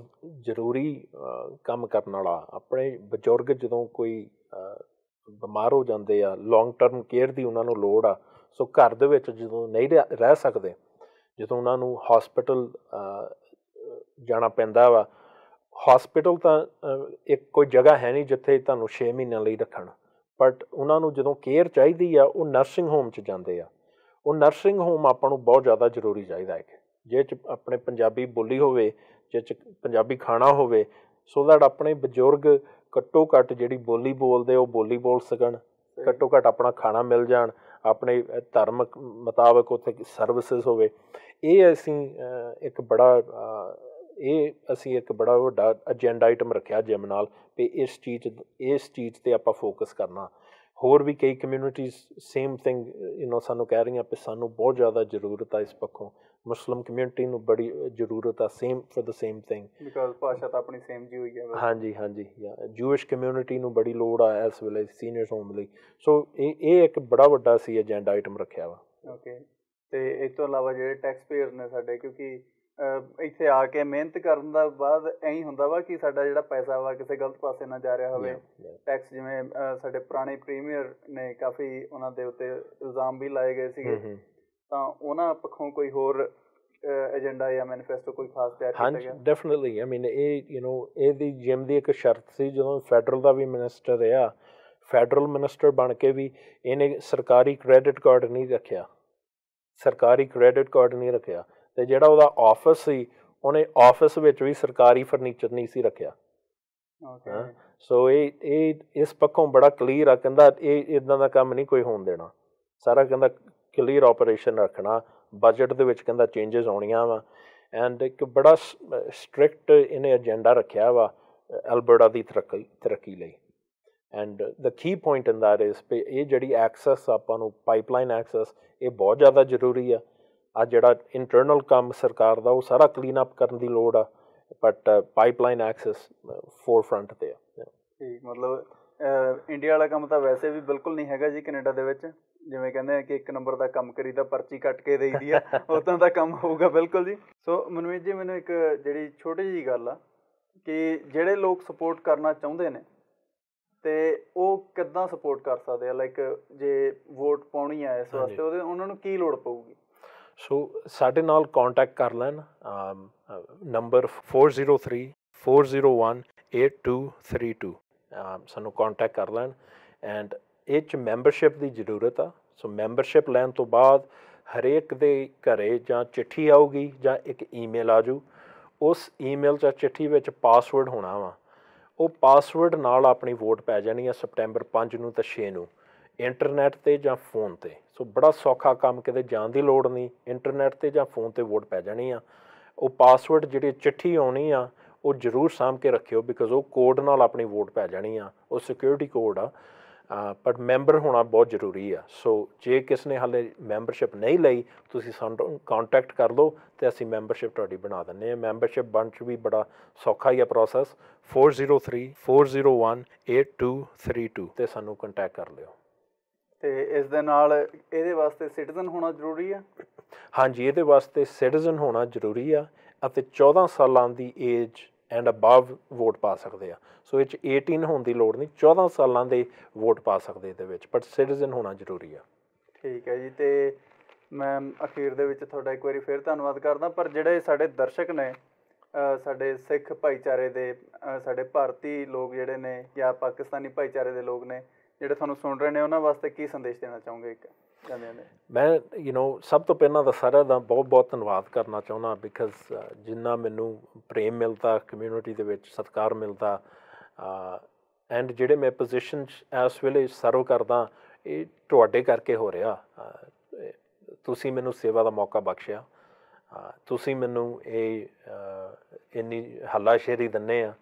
ਜ਼ਰੂਰੀ ਕੰਮ ਕਰਨ ਵਾਲਾ। ਆਪਣੇ ਬਜ਼ੁਰਗ ਜਦੋਂ ਕੋਈ ਬਿਮਾਰ ਹੋ ਜਾਂਦੇ ਆ, ਲੌਂਗ ਟਰਮ ਕੇਅਰ ਦੀ ਉਹਨਾਂ ਨੂੰ ਲੋੜ ਆ। ਸੋ ਘਰ ਦੇ ਵਿੱਚ ਜਦੋਂ ਨਹੀਂ ਰਹਿ ਸਕਦੇ, ਜਦੋਂ ਉਹਨਾਂ ਨੂੰ ਹੌਸਪੀਟਲ ਜਾਣਾ ਪੈਂਦਾ ਵਾ। ਹੌਸਪੀਟਲ ਤਾਂ ਇੱਕ ਕੋਈ ਜਗ੍ਹਾ ਹੈ ਨਹੀਂ ਜਿੱਥੇ ਤੁਹਾਨੂੰ 6 ਮਹੀਨਿਆਂ ਲਈ ਰੱਖਣ, ਬਟ ਉਹਨਾਂ ਨੂੰ ਜਦੋਂ ਕੇਅਰ ਚਾਹੀਦੀ ਆ ਉਹ ਨਰਸਿੰਗ ਹੋਮ 'ਚ ਜਾਂਦੇ ਆ। ਉਹ ਨਰਸਿੰਗ ਹੋਮ ਆਪਾਂ ਨੂੰ ਬਹੁਤ ਜ਼ਿਆਦਾ ਜ਼ਰੂਰੀ ਚਾਹੀਦਾ ਹੈ, ਜਿਹ 'ਚ ਆਪਣੇ ਪੰਜਾਬੀ ਬੋਲੀ ਹੋਵੇ, ਜਿਹ 'ਚ ਪੰਜਾਬੀ ਖਾਣਾ ਹੋਵੇ, ਸੋ ਦੈਟ ਆਪਣੇ ਬਜ਼ੁਰਗ ਘੱਟੋ ਘੱਟ ਜਿਹੜੀ ਬੋਲੀ ਬੋਲਦੇ ਉਹ ਬੋਲੀ ਬੋਲ ਸਕਣ, ਘੱਟੋ ਘੱਟ ਆਪਣਾ ਖਾਣਾ ਮਿਲ ਜਾਣ, ਆਪਣੇ ਧਰਮ ਮੁਤਾਬਕ ਉੱਥੇ ਸਰਵਿਸਿਜ਼ ਹੋਵੇ। ਇਹ ਅਸੀਂ ਇੱਕ ਬੜਾ ਵੱਡਾ ਏਜੰਡਾ ਆਈਟਮ ਰੱਖਿਆ ਜਿਮ ਨਾਲ, ਵੀ ਇਸ ਚੀਜ਼ 'ਤੇ ਆਪਾਂ ਫੋਕਸ ਕਰਨਾ। ਹੋਰ ਵੀ ਕਈ ਕਮਿਊਨਿਟੀਜ਼ ਸੇਮ ਥਿੰਗ ਸਾਨੂੰ ਕਹਿ ਰਹੀਆਂ ਵੀ ਸਾਨੂੰ ਬਹੁਤ ਜ਼ਿਆਦਾ ਜ਼ਰੂਰਤ ਆ ਇਸ ਪੱਖੋਂ। ਮੁਸਲਿਮ ਕਮਿਊਨਿਟੀ ਨੂੰ ਬੜੀ ਜ਼ਰੂਰਤ ਆ, same for the same thing, because ਭਾਸ਼ਾ ਤਾਂ ਆਪਣੀ ਸੇਮ ਜੀ ਹੋਈ ਹੈ। ਹਾਂਜੀ। ਜੂਇਸ਼ ਕਮਿਊਨਿਟੀ ਨੂੰ ਬੜੀ ਲੋੜ ਆ ਇਸ ਵੇਲੇ ਸੀਨੀਅਰਸ ਹੋਮ ਲਈ। ਸੋ ਇਹ ਇੱਕ ਬੜਾ ਵੱਡਾ ਸੀ ਏਜੰਡਾ ਆਈਟਮ ਰੱਖਿਆ ਵਾ। ਓਕੇ। ਅਤੇ ਇਸ ਤੋਂ ਇਲਾਵਾ ਜਿਹੜੇ ਟੈਕਸ ਪੇਅਰਸ ਨੇ ਸਾਡੇ, ਕਿਉਂਕਿ ਇੱਥੇ ਆ ਕੇ ਮਿਹਨਤ ਕਰਨ ਦਾ ਬਾਅਦ ਇਹੀ ਹੁੰਦਾ ਵਾ ਕਿ ਸਾਡਾ ਜਿਹੜਾ ਪੈਸਾ ਵਾ ਕਿਸੇ ਗਲਤ ਪਾਸੇ ਨਾ ਜਾ ਰਿਹਾ ਹੋਵੇ। ਟੈਕਸ ਜਿਵੇਂ ਸਾਡੇ ਪੁਰਾਣੇ ਪ੍ਰੀਮੀਅਰ ਨੇ ਕਾਫੀ ਉਹਨਾਂ ਦੇ ਉੱਤੇ ਇਲਜ਼ਾਮ ਵੀ ਲਾਏ ਗਏ ਸੀਗੇ, ਤਾਂ ਉਹਨਾਂ ਪੱਖੋਂ ਕੋਈ ਹੋਰ ਏਜੰਡਾ ਜਾਂ ਮੈਨੀਫੈਸਟੋ ਕੋਈ ਖਾਸ ਤਿਆਰ ਕੀਤਾ ਹਾਂਜੀ ਗਿਆ? ਡੈਫੀਨਿਟਲੀ ਆਈ ਮੀਨ ਇਹ ਇਹਦੀ ਜਿਮ ਦੀ ਇੱਕ ਸ਼ਰਤ ਸੀ ਜਦੋਂ ਫੈਡਰਲ ਦਾ ਵੀ ਮਿਨਿਸਟਰ ਰਿਹਾ, ਫੈਡਰਲ ਮਿਨਿਸਟਰ ਬਣ ਕੇ ਵੀ ਇਹਨੇ ਸਰਕਾਰੀ ਕ੍ਰੈਡਿਟ ਕਾਰਡ ਨਹੀਂ ਰੱਖਿਆ, ਸਰਕਾਰੀ ਕ੍ਰੈਡਿਟ ਕਾਰਡ ਨਹੀਂ ਰੱਖਿਆ। ਅਤੇ ਜਿਹੜਾ ਉਹਦਾ ਆਫਿਸ ਸੀ ਉਹਨੇ ਆਫਿਸ ਵਿੱਚ ਵੀ ਸਰਕਾਰੀ ਫਰਨੀਚਰ ਨਹੀਂ ਸੀ ਰੱਖਿਆ। ਸੋ ਇਹ ਇਸ ਪੱਖੋਂ ਬੜਾ ਕਲੀਅਰ ਆ, ਕਹਿੰਦਾ ਇਹ ਇੱਦਾਂ ਦਾ ਕੰਮ ਨਹੀਂ ਕੋਈ ਹੋਣ ਦੇਣਾ, ਸਾਰਾ ਕਹਿੰਦਾ ਕਲੀਅਰ ਆਪਰੇਸ਼ਨ ਰੱਖਣਾ, ਬਜਟ ਦੇ ਵਿੱਚ ਕਹਿੰਦਾ ਚੇਂਜਸ ਆਉਣੀਆਂ ਵਾ। ਐਂਡ ਇੱਕ ਬੜਾ ਸਟ੍ਰਿਕਟ ਇਹਨੇ ਏਜੰਡਾ ਰੱਖਿਆ ਵਾ ਐਲਬਰਟਾ ਦੀ ਤਰੱਕੀ ਲਈ। And the key point in that is ਵੀ ਇਹ ਜਿਹੜੀ ਐਕਸੈਸ ਆਪਾਂ ਨੂੰ ਪਾਈਪਲਾਈਨ ਐਕਸੈਸ ਇਹ ਬਹੁਤ ਜ਼ਿਆਦਾ ਜ਼ਰੂਰੀ ਆ। ਆ ਜਿਹੜਾ ਇੰਟਰਨਲ ਕੰਮ ਸਰਕਾਰ ਦਾ ਉਹ ਸਾਰਾ ਕਲੀਨ ਅਪ ਕਰਨ ਦੀ ਲੋੜ ਆ, ਬਟ ਪਾਈਪਲਾਈਨ ਐਕਸੈਸ ਫੋਰਫਰੰਟ 'ਤੇ ਆ। ਠੀਕ, ਮਤਲਬ ਇੰਡੀਆ ਵਾਲਾ ਕੰਮ ਤਾਂ ਵੈਸੇ ਵੀ ਬਿਲਕੁਲ ਨਹੀਂ ਹੈਗਾ ਜੀ ਕੈਨੇਡਾ ਦੇ ਵਿੱਚ, ਜਿਵੇਂ ਕਹਿੰਦੇ ਆ ਕਿ 1 ਨੰਬਰ ਦਾ ਕੰਮ ਕਰੀ ਤਾਂ ਪਰਚੀ ਕੱਟ ਕੇ ਦੇਈਦੀ ਆ, ਉੱਦਾਂ ਦਾ ਕੰਮ ਹੋਊਗਾ ਬਿਲਕੁਲ ਜੀ। ਸੋ ਮਨਮੀਤ ਜੀ, ਮੈਨੂੰ ਇੱਕ ਜਿਹੜੀ ਛੋਟੀ ਜਿਹੀ ਗੱਲ ਆ ਕਿ ਜਿਹੜੇ ਲੋਕ ਸਪੋਰਟ ਕਰਨਾ ਚਾਹੁੰਦੇ ਨੇ ਅਤੇ ਉਹ ਕਿੱਦਾਂ ਸਪੋਰਟ ਕਰ ਸਕਦੇ ਆ? ਲਾਈਕ ਜੇ ਵੋਟ ਪਾਉਣੀ ਆ ਇਸ ਵਾਸਤੇ ਉਹਨਾਂ ਨੂੰ ਕੀ ਲੋੜ ਪਊਗੀ? ਸੋ ਸਾਡੇ ਨਾਲ ਕਾਂਟੈਕਟ ਕਰ ਲੈਣ, ਨੰਬਰ 4034018232 ਸਾਨੂੰ ਕਾਂਟੈਕਟ ਕਰ ਲੈਣ। ਐਂਡ ਇਹ 'ਚ ਮੈਂਬਰਸ਼ਿਪ ਦੀ ਜ਼ਰੂਰਤ ਆ। ਸੋ ਮੈਂਬਰਸ਼ਿਪ ਲੈਣ ਤੋਂ ਬਾਅਦ ਹਰੇਕ ਦੇ ਘਰੇ ਜਾਂ ਚਿੱਠੀ ਆਊਗੀ ਜਾਂ ਇੱਕ ਈਮੇਲ ਆ ਜੂ। ਉਸ ਈਮੇਲ ਜਾਂ ਚਿੱਠੀ ਵਿੱਚ ਪਾਸਵਰਡ ਹੋਣਾ ਵਾ, ਉਹ ਪਾਸਵਰਡ ਨਾਲ ਆਪਣੀ ਵੋਟ ਪੈ ਜਾਣੀ ਆ ਸਪਟੈਂਬਰ 5 ਨੂੰ ਅਤੇ 6 ਨੂੰ ਇੰਟਰਨੈਟ 'ਤੇ ਜਾਂ ਫੋਨ 'ਤੇ। ਸੋ ਬੜਾ ਸੌਖਾ ਕੰਮ, ਕਿਤੇ ਜਾਣ ਦੀ ਲੋੜ ਨਹੀਂ, ਇੰਟਰਨੈਟ 'ਤੇ ਜਾਂ ਫੋਨ 'ਤੇ ਵੋਟ ਪੈ ਜਾਣੀ ਆ। ਉਹ ਪਾਸਵਰਡ ਜਿਹੜੀ ਚਿੱਠੀ ਆਉਣੀ ਆ ਉਹ ਜ਼ਰੂਰ ਸਾਂਭ ਕੇ ਰੱਖਿਓ, ਬਿਕੋਜ਼ ਉਹ ਕੋਡ ਨਾਲ ਆਪਣੀ ਵੋਟ ਪੈ ਜਾਣੀ ਆ, ਉਹ ਸਿਕਿਉਰਿਟੀ ਕੋਡ ਆ। ਬਟ ਮੈਂਬਰ ਹੋਣਾ ਬਹੁਤ ਜ਼ਰੂਰੀ ਆ। ਸੋ ਜੇ ਕਿਸ ਨੇ ਹਾਲੇ ਮੈਂਬਰਸ਼ਿਪ ਨਹੀਂ ਲਈ, ਤੁਸੀਂ ਸਾਨੂੰ ਕਾਂਟੈਕਟ ਕਰ ਲਓ ਅਤੇ ਅਸੀਂ ਮੈਂਬਰਸ਼ਿਪ ਤੁਹਾਡੀ ਬਣਾ ਦਿੰਦੇ ਹਾਂ। ਮੈਂਬਰਸ਼ਿਪ ਬਣ 'ਚ ਵੀ ਬੜਾ ਸੌਖਾ ਹੀ ਆ ਪ੍ਰੋਸੈਸ। 4034018232 'ਤੇ ਸਾਨੂੰ ਕੰਟੈਕਟ ਕਰ ਲਿਓ। ਅਤੇ ਇਸ ਦੇ ਨਾਲ ਇਹਦੇ ਵਾਸਤੇ ਸਿਟੀਜ਼ਨ ਹੋਣਾ ਜ਼ਰੂਰੀ ਆ? ਹਾਂਜੀ, ਇਹਦੇ ਵਾਸਤੇ ਸਿਟੀਜ਼ਨ ਹੋਣਾ ਜ਼ਰੂਰੀ ਆ ਅਤੇ 14 ਸਾਲਾਂ ਦੀ ਏਜ ਐਂਡ ਅਬਵ ਵੋਟ ਪਾ ਸਕਦੇ ਆ। ਸੋ ਇਹ 'ਚ 18 ਹੋਣ ਦੀ ਲੋੜ ਨਹੀਂ, 14 ਸਾਲਾਂ ਦੇ ਵੋਟ ਪਾ ਸਕਦੇ ਇਹਦੇ ਵਿੱਚ, ਬਟ ਸਿਟੀਜ਼ਨ ਹੋਣਾ ਜ਼ਰੂਰੀ ਆ। ਠੀਕ ਹੈ ਜੀ। ਅਤੇ ਮੈਂ ਅਖੀਰ ਦੇ ਵਿੱਚ ਤੁਹਾਡਾ ਇੱਕ ਵਾਰੀ ਫਿਰ ਧੰਨਵਾਦ ਕਰਦਾ। ਪਰ ਜਿਹੜੇ ਸਾਡੇ ਦਰਸ਼ਕ ਨੇ, ਸਾਡੇ ਸਿੱਖ ਭਾਈਚਾਰੇ ਦੇ, ਸਾਡੇ ਭਾਰਤੀ ਲੋਕ ਜਿਹੜੇ ਨੇ ਜਾਂ ਪਾਕਿਸਤਾਨੀ ਭਾਈਚਾਰੇ ਦੇ ਲੋਕ ਨੇ ਜਿਹੜੇ ਤੁਹਾਨੂੰ ਸੁਣ ਰਹੇ ਨੇ, ਉਹਨਾਂ ਵਾਸਤੇ ਕੀ ਸੰਦੇਸ਼ ਦੇਣਾ ਚਾਹੋਗੇ ਇੱਕ ਜਾਂਦੇ ਨੇ? ਮੈਂ ਸਭ ਤੋਂ ਪਹਿਲਾਂ ਤਾਂ ਸਾਰਿਆਂ ਦਾ ਬਹੁਤ ਬਹੁਤ ਧੰਨਵਾਦ ਕਰਨਾ ਚਾਹੁੰਦਾ, ਬਿਕਾਜ਼ ਜਿੰਨਾ ਮੈਨੂੰ ਪ੍ਰੇਮ ਮਿਲਦਾ ਕਮਿਊਨਿਟੀ ਦੇ ਵਿੱਚ, ਸਤਿਕਾਰ ਮਿਲਦਾ, ਐਂਡ ਜਿਹੜੇ ਮੈਂ ਪੋਜੀਸ਼ਨ 'ਚ ਇਸ ਵੇਲੇ ਸਰਵ ਕਰਦਾ, ਇਹ ਤੁਹਾਡੇ ਕਰਕੇ ਹੋ ਰਿਹਾ। ਤੁਸੀਂ ਮੈਨੂੰ ਸੇਵਾ ਦਾ ਮੌਕਾ ਬਖਸ਼ਿਆ, ਤੁਸੀਂ ਮੈਨੂੰ ਇਹ ਇੰਨੀ ਹੱਲਾਸ਼ੇਰੀ ਦਿੰਦੇ ਆ।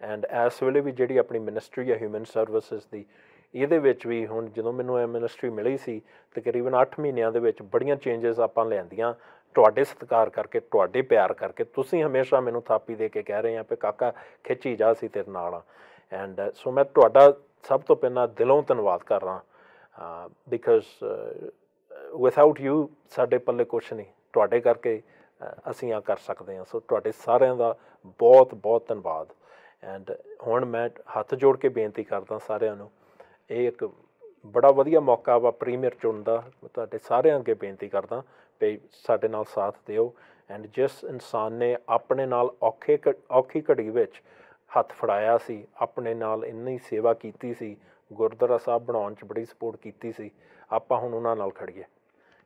ਐਂਡ ਇਸ ਵੇਲੇ ਵੀ ਜਿਹੜੀ ਆਪਣੀ ਮਿਨਿਸਟਰੀ ਆ ਹਿਊਮਨ ਸਰਵਿਸਿਜ਼ ਦੀ, ਇਹਦੇ ਵਿੱਚ ਵੀ ਹੁਣ ਜਦੋਂ ਮੈਨੂੰ ਇਹ ਮਿਨਿਸਟਰੀ ਮਿਲੀ ਸੀ ਤਕਰੀਬਨ 8 ਮਹੀਨਿਆਂ ਦੇ ਵਿੱਚ ਬੜੀਆਂ ਚੇਂਜਸ ਆਪਾਂ ਲਿਆਂਦੀਆਂ, ਤੁਹਾਡੇ ਸਤਿਕਾਰ ਕਰਕੇ, ਤੁਹਾਡੇ ਪਿਆਰ ਕਰਕੇ। ਤੁਸੀਂ ਹਮੇਸ਼ਾ ਮੈਨੂੰ ਥਾਪੀ ਦੇ ਕੇ ਕਹਿ ਰਹੇ ਆ ਵੀ ਕਾਕਾ ਖਿੱਚੀ ਜਾ, ਸੀ ਤੇਰੇ ਨਾਲ ਆ। ਐਂਡ ਸੋ ਮੈਂ ਤੁਹਾਡਾ ਸਭ ਤੋਂ ਪਹਿਲਾਂ ਦਿਲੋਂ ਧੰਨਵਾਦ ਕਰ ਰਹਾ, ਬਿਕਾਜ਼ ਵਿਥਆਊਟ ਯੂ ਸਾਡੇ ਪੱਲੇ ਕੁਛ ਨਹੀਂ, ਤੁਹਾਡੇ ਕਰਕੇ ਅਸੀਂ ਆ ਕਰ ਸਕਦੇ ਹਾਂ। ਸੋ ਤੁਹਾਡੇ ਸਾਰਿਆਂ ਦਾ ਬਹੁਤ ਬਹੁਤ ਧੰਨਵਾਦ। ਐਂਡ ਹੁਣ ਮੈਂ ਹੱਥ ਜੋੜ ਕੇ ਬੇਨਤੀ ਕਰਦਾ ਸਾਰਿਆਂ ਨੂੰ, ਇਹ ਇੱਕ ਬੜਾ ਵਧੀਆ ਮੌਕਾ ਵਾ ਪ੍ਰੀਮੀਅਰ ਚੁਣਨ ਦਾ। ਤੁਹਾਡੇ ਸਾਰਿਆਂ ਅੱਗੇ ਬੇਨਤੀ ਕਰਦਾ ਵੀ ਸਾਡੇ ਨਾਲ ਸਾਥ ਦਿਓ। ਐਂਡ ਜਿਸ ਇਨਸਾਨ ਨੇ ਆਪਣੇ ਨਾਲ ਔਖੀ ਘੜੀ ਵਿੱਚ ਹੱਥ ਫੜਾਇਆ ਸੀ, ਆਪਣੇ ਨਾਲ ਇੰਨੀ ਸੇਵਾ ਕੀਤੀ ਸੀ, ਗੁਰਦੁਆਰਾ ਸਾਹਿਬ ਬਣਾਉਣ 'ਚ ਬੜੀ ਸਪੋਰਟ ਕੀਤੀ ਸੀ, ਆਪਾਂ ਹੁਣ ਉਹਨਾਂ ਨਾਲ ਖੜੀਏ।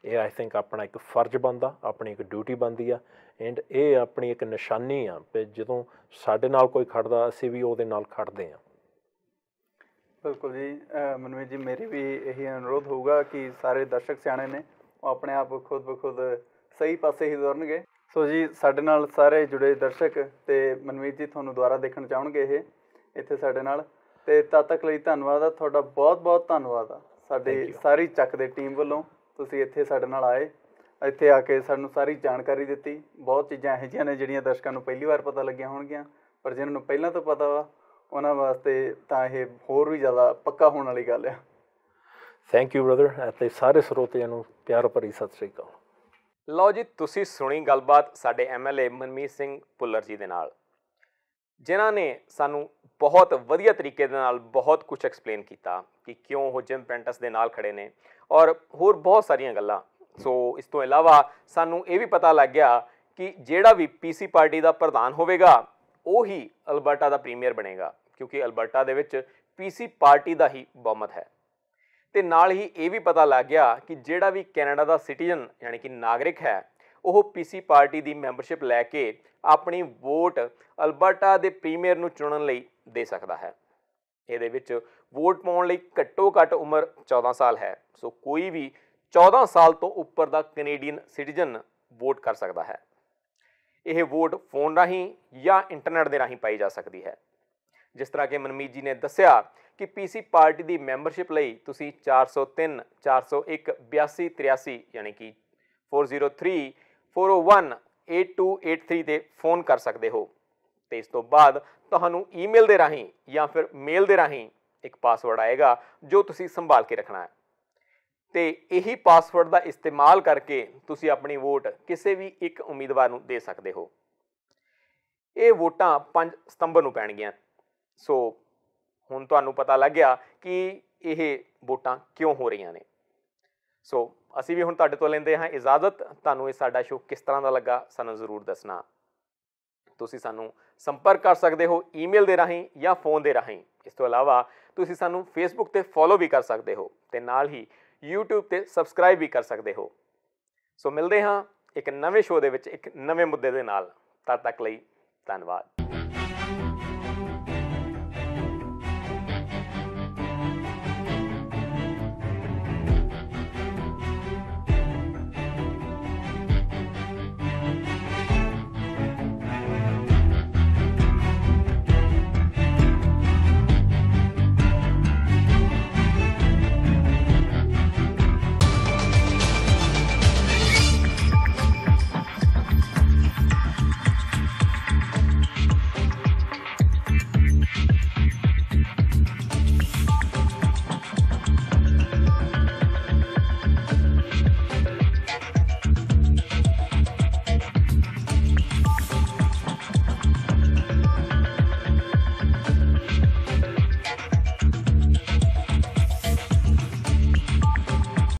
ਇਹ ਆਈ ਥਿੰਕ ਆਪਣਾ ਇੱਕ ਫਰਜ਼ ਬਣਦਾ, ਆਪਣੀ ਇੱਕ ਡਿਊਟੀ ਬਣਦੀ ਆ। ਐਂਡ ਇਹ ਆਪਣੀ ਇੱਕ ਨਿਸ਼ਾਨੀ ਆ ਵੀ ਜਦੋਂ ਸਾਡੇ ਨਾਲ ਕੋਈ ਖੜਦਾ, ਅਸੀਂ ਵੀ ਉਹਦੇ ਨਾਲ ਖੜਦੇ ਹਾਂ। ਬਿਲਕੁਲ ਜੀ। ਮਨਮੀਤ ਜੀ, ਮੇਰੀ ਵੀ ਇਹੀ ਅਨੁਰੋਧ ਹੋਊਗਾ ਕਿ ਸਾਰੇ ਦਰਸ਼ਕ ਸਿਆਣੇ ਨੇ ਉਹ ਆਪਣੇ ਆਪ ਖੁਦ ਬਖੁਦ ਸਹੀ ਪਾਸੇ ਹੀ ਤੁਰਨਗੇ। ਸੋ ਜੀ, ਸਾਡੇ ਨਾਲ ਸਾਰੇ ਜੁੜੇ ਦਰਸ਼ਕ ਅਤੇ ਮਨਮੀਤ ਜੀ ਤੁਹਾਨੂੰ ਦੁਬਾਰਾ ਦੇਖਣ ਚਾਹਣਗੇ ਇਹ ਇੱਥੇ ਸਾਡੇ ਨਾਲ, ਅਤੇ ਤਦ ਤੱਕ ਲਈ ਧੰਨਵਾਦ ਆ ਤੁਹਾਡਾ, ਬਹੁਤ ਬਹੁਤ ਧੰਨਵਾਦ ਆ ਸਾਡੀ ਸਾਰੀ ਚੱਕ ਦੇ ਟੀਮ ਵੱਲੋਂ। ਤੁਸੀਂ ਇੱਥੇ ਸਾਡੇ ਨਾਲ ਆਏ, ਇੱਥੇ ਆ ਕੇ ਸਾਨੂੰ ਸਾਰੀ ਜਾਣਕਾਰੀ ਦਿੱਤੀ। ਬਹੁਤ ਚੀਜ਼ਾਂ ਇਹੋ ਜਿਹੀਆਂ ਨੇ ਜਿਹੜੀਆਂ ਦਰਸ਼ਕਾਂ ਨੂੰ ਪਹਿਲੀ ਵਾਰ ਪਤਾ ਲੱਗੀਆਂ ਹੋਣਗੀਆਂ, ਪਰ ਜਿਹਨਾਂ ਨੂੰ ਪਹਿਲਾਂ ਤੋਂ ਪਤਾ ਵਾ ਉਹਨਾਂ ਵਾਸਤੇ ਤਾਂ ਇਹ ਹੋਰ ਵੀ ਜ਼ਿਆਦਾ ਪੱਕਾ ਹੋਣ ਵਾਲੀ ਗੱਲ ਆ। ਥੈਂਕ ਯੂ ਬ੍ਰਦਰ, ਅਤੇ ਸਾਰੇ ਸਰੋਤਿਆਂ ਨੂੰ ਪਿਆਰ ਭਰੀ ਸਤਿ ਸ਼੍ਰੀ ਅਕਾਲ। ਲਓ ਜੀ, ਤੁਸੀਂ ਸੁਣੀ ਗੱਲਬਾਤ ਸਾਡੇ MLA ਮਨਮੀਤ ਸਿੰਘ ਭੁੱਲਰ ਜੀ ਦੇ ਨਾਲ, ਜਿਨ੍ਹਾਂ ਨੇ ਸਾਨੂੰ ਬਹੁਤ ਵਧੀਆ ਤਰੀਕੇ ਦੇ ਨਾਲ ਬਹੁਤ ਕੁਝ ਐਕਸਪਲੇਨ ਕੀਤਾ ਕਿ ਕਿਉਂ ਉਹ ਜਿਮ ਪ੍ਰੈਂਟਿਸ ਦੇ ਨਾਲ ਖੜੇ ਨੇ, ਔਰ ਹੋਰ ਬਹੁਤ ਸਾਰੀਆਂ ਗੱਲਾਂ। ਸੋ ਇਸ ਤੋਂ ਇਲਾਵਾ ਸਾਨੂੰ ਇਹ ਵੀ ਪਤਾ ਲੱਗ ਗਿਆ ਕਿ ਜਿਹੜਾ ਵੀ ਪੀਸੀ ਪਾਰਟੀ ਦਾ ਪ੍ਰਧਾਨ ਹੋਵੇਗਾ ਉਹ ਹੀ ਅਲਬਰਟਾ ਦਾ ਪ੍ਰੀਮੀਅਰ ਬਣੇਗਾ, ਕਿਉਂਕਿ ਅਲਬਰਟਾ ਦੇ ਵਿੱਚ ਪੀਸੀ ਪਾਰਟੀ ਦਾ ਹੀ ਬਹੁਮਤ ਹੈ। ਤੇ ਨਾਲ ਹੀ ਇਹ ਵੀ ਪਤਾ ਲੱਗ ਗਿਆ ਕਿ ਜਿਹੜਾ ਵੀ ਕੈਨੇਡਾ ਦਾ ਸਿਟੀਜ਼ਨ ਯਾਨੀ ਕਿ ਨਾਗਰਿਕ ਹੈ ਉਹ ਪੀਸੀ ਪਾਰਟੀ ਦੀ ਮੈਂਬਰਸ਼ਿਪ ਲੈ ਕੇ ਆਪਣੀ ਵੋਟ ਅਲਬਰਟਾ ਦੇ ਪ੍ਰੀਮੀਅਰ ਨੂੰ ਚੁਣਨ ਲਈ ਦੇ ਸਕਦਾ ਹੈ। ਇਹਦੇ ਵਿੱਚ ਵੋਟ ਪਾਉਣ ਲਈ ਘੱਟੋ ਘੱਟ ਉਮਰ 14 ਸਾਲ ਹੈ। ਸੋ ਕੋਈ ਵੀ 14 ਸਾਲ ਤੋਂ ਉੱਪਰ ਦਾ ਕੈਨੇਡੀਅਨ ਸਿਟੀਜ਼ਨ ਵੋਟ ਕਰ ਸਕਦਾ ਹੈ। ਇਹ ਵੋਟ ਫੋਨ ਰਾਹੀਂ ਜਾਂ ਇੰਟਰਨੈਟ ਦੇ ਰਾਹੀਂ ਪਾਈ ਜਾ ਸਕਦੀ ਹੈ। ਜਿਸ ਤਰ੍ਹਾਂ ਕਿ ਮਨਮੀਤ ਜੀ ਨੇ ਦੱਸਿਆ ਕਿ ਪੀਸੀ ਪਾਰਟੀ ਦੀ ਮੈਂਬਰਸ਼ਿਪ ਲਈ ਤੁਸੀਂ 403 401 8283 ਯਾਨੀ ਕਿ 403 401 8283 ਤੇ ਫੋਨ ਕਰ ਸਕਦੇ ਹੋ। ਤੇ ਇਸ ਤੋਂ ਬਾਅਦ ਤੁਹਾਨੂੰ ਈਮੇਲ ਦੇ ਰਾਹੀਂ ਜਾਂ ਫਿਰ ਮੇਲ ਦੇ ਰਾਹੀਂ ਇੱਕ ਪਾਸਵਰਡ ਆਏਗਾ ਜੋ ਤੁਸੀਂ ਸੰਭਾਲ ਕੇ ਰੱਖਣਾ ਹੈ। ਤੇ ਇਹੀ ਪਾਸਵਰਡ ਦਾ ਇਸਤੇਮਾਲ ਕਰਕੇ ਤੁਸੀਂ ਆਪਣੀ ਵੋਟ ਕਿਸੇ ਵੀ ਇੱਕ ਉਮੀਦਵਾਰ ਨੂੰ ਦੇ ਸਕਦੇ ਹੋ। ਇਹ ਵੋਟਾਂ 5 ਸਤੰਬਰ ਨੂੰ ਪੈਣਗੀਆਂ। ਸੋ ਹੁਣ ਤੁਹਾਨੂੰ ਪਤਾ ਲੱਗ ਗਿਆ ਕਿ ਇਹ ਵੋਟਾਂ ਕਿਉਂ ਹੋ ਰਹੀਆਂ ਨੇ। ਸੋ ਅਸੀਂ ਵੀ ਹੁਣ ਤੁਹਾਡੇ ਤੋਂ ਲੈਂਦੇ ਹਾਂ ਇਜਾਜ਼ਤ। ਤੁਹਾਨੂੰ ਇਹ ਸਾਡਾ ਸ਼ੋਅ ਕਿਸ ਤਰ੍ਹਾਂ ਦਾ ਲੱਗਾ ਸਾਨੂੰ ਜ਼ਰੂਰ ਦੱਸਣਾ। ਤੁਸੀਂ ਸਾਨੂੰ ਸੰਪਰਕ ਕਰ ਸਕਦੇ ਹੋ ਈਮੇਲ ਦੇ ਰਾਹੀਂ ਜਾਂ ਫੋਨ ਦੇ ਰਾਹੀਂ। ਇਸ ਤੋਂ ਇਲਾਵਾ ਤੁਸੀਂ ਸਾਨੂੰ ਫੇਸਬੁੱਕ ਤੇ ਫੋਲੋ ਵੀ ਕਰ ਸਕਦੇ ਹੋ ਤੇ ਨਾਲ ਹੀ YouTube ਤੇ ਸਬਸਕ੍ਰਾਈਬ ਵੀ ਕਰ ਸਕਦੇ ਹੋ। ਸੋ ਮਿਲਦੇ ਹਾਂ ਇੱਕ ਨਵੇਂ ਸ਼ੋਅ ਦੇ ਵਿੱਚ ਇੱਕ ਨਵੇਂ ਮੁੱਦੇ ਦੇ ਨਾਲ। ਤਦ ਤੱਕ ਲਈ ਧੰਨਵਾਦ।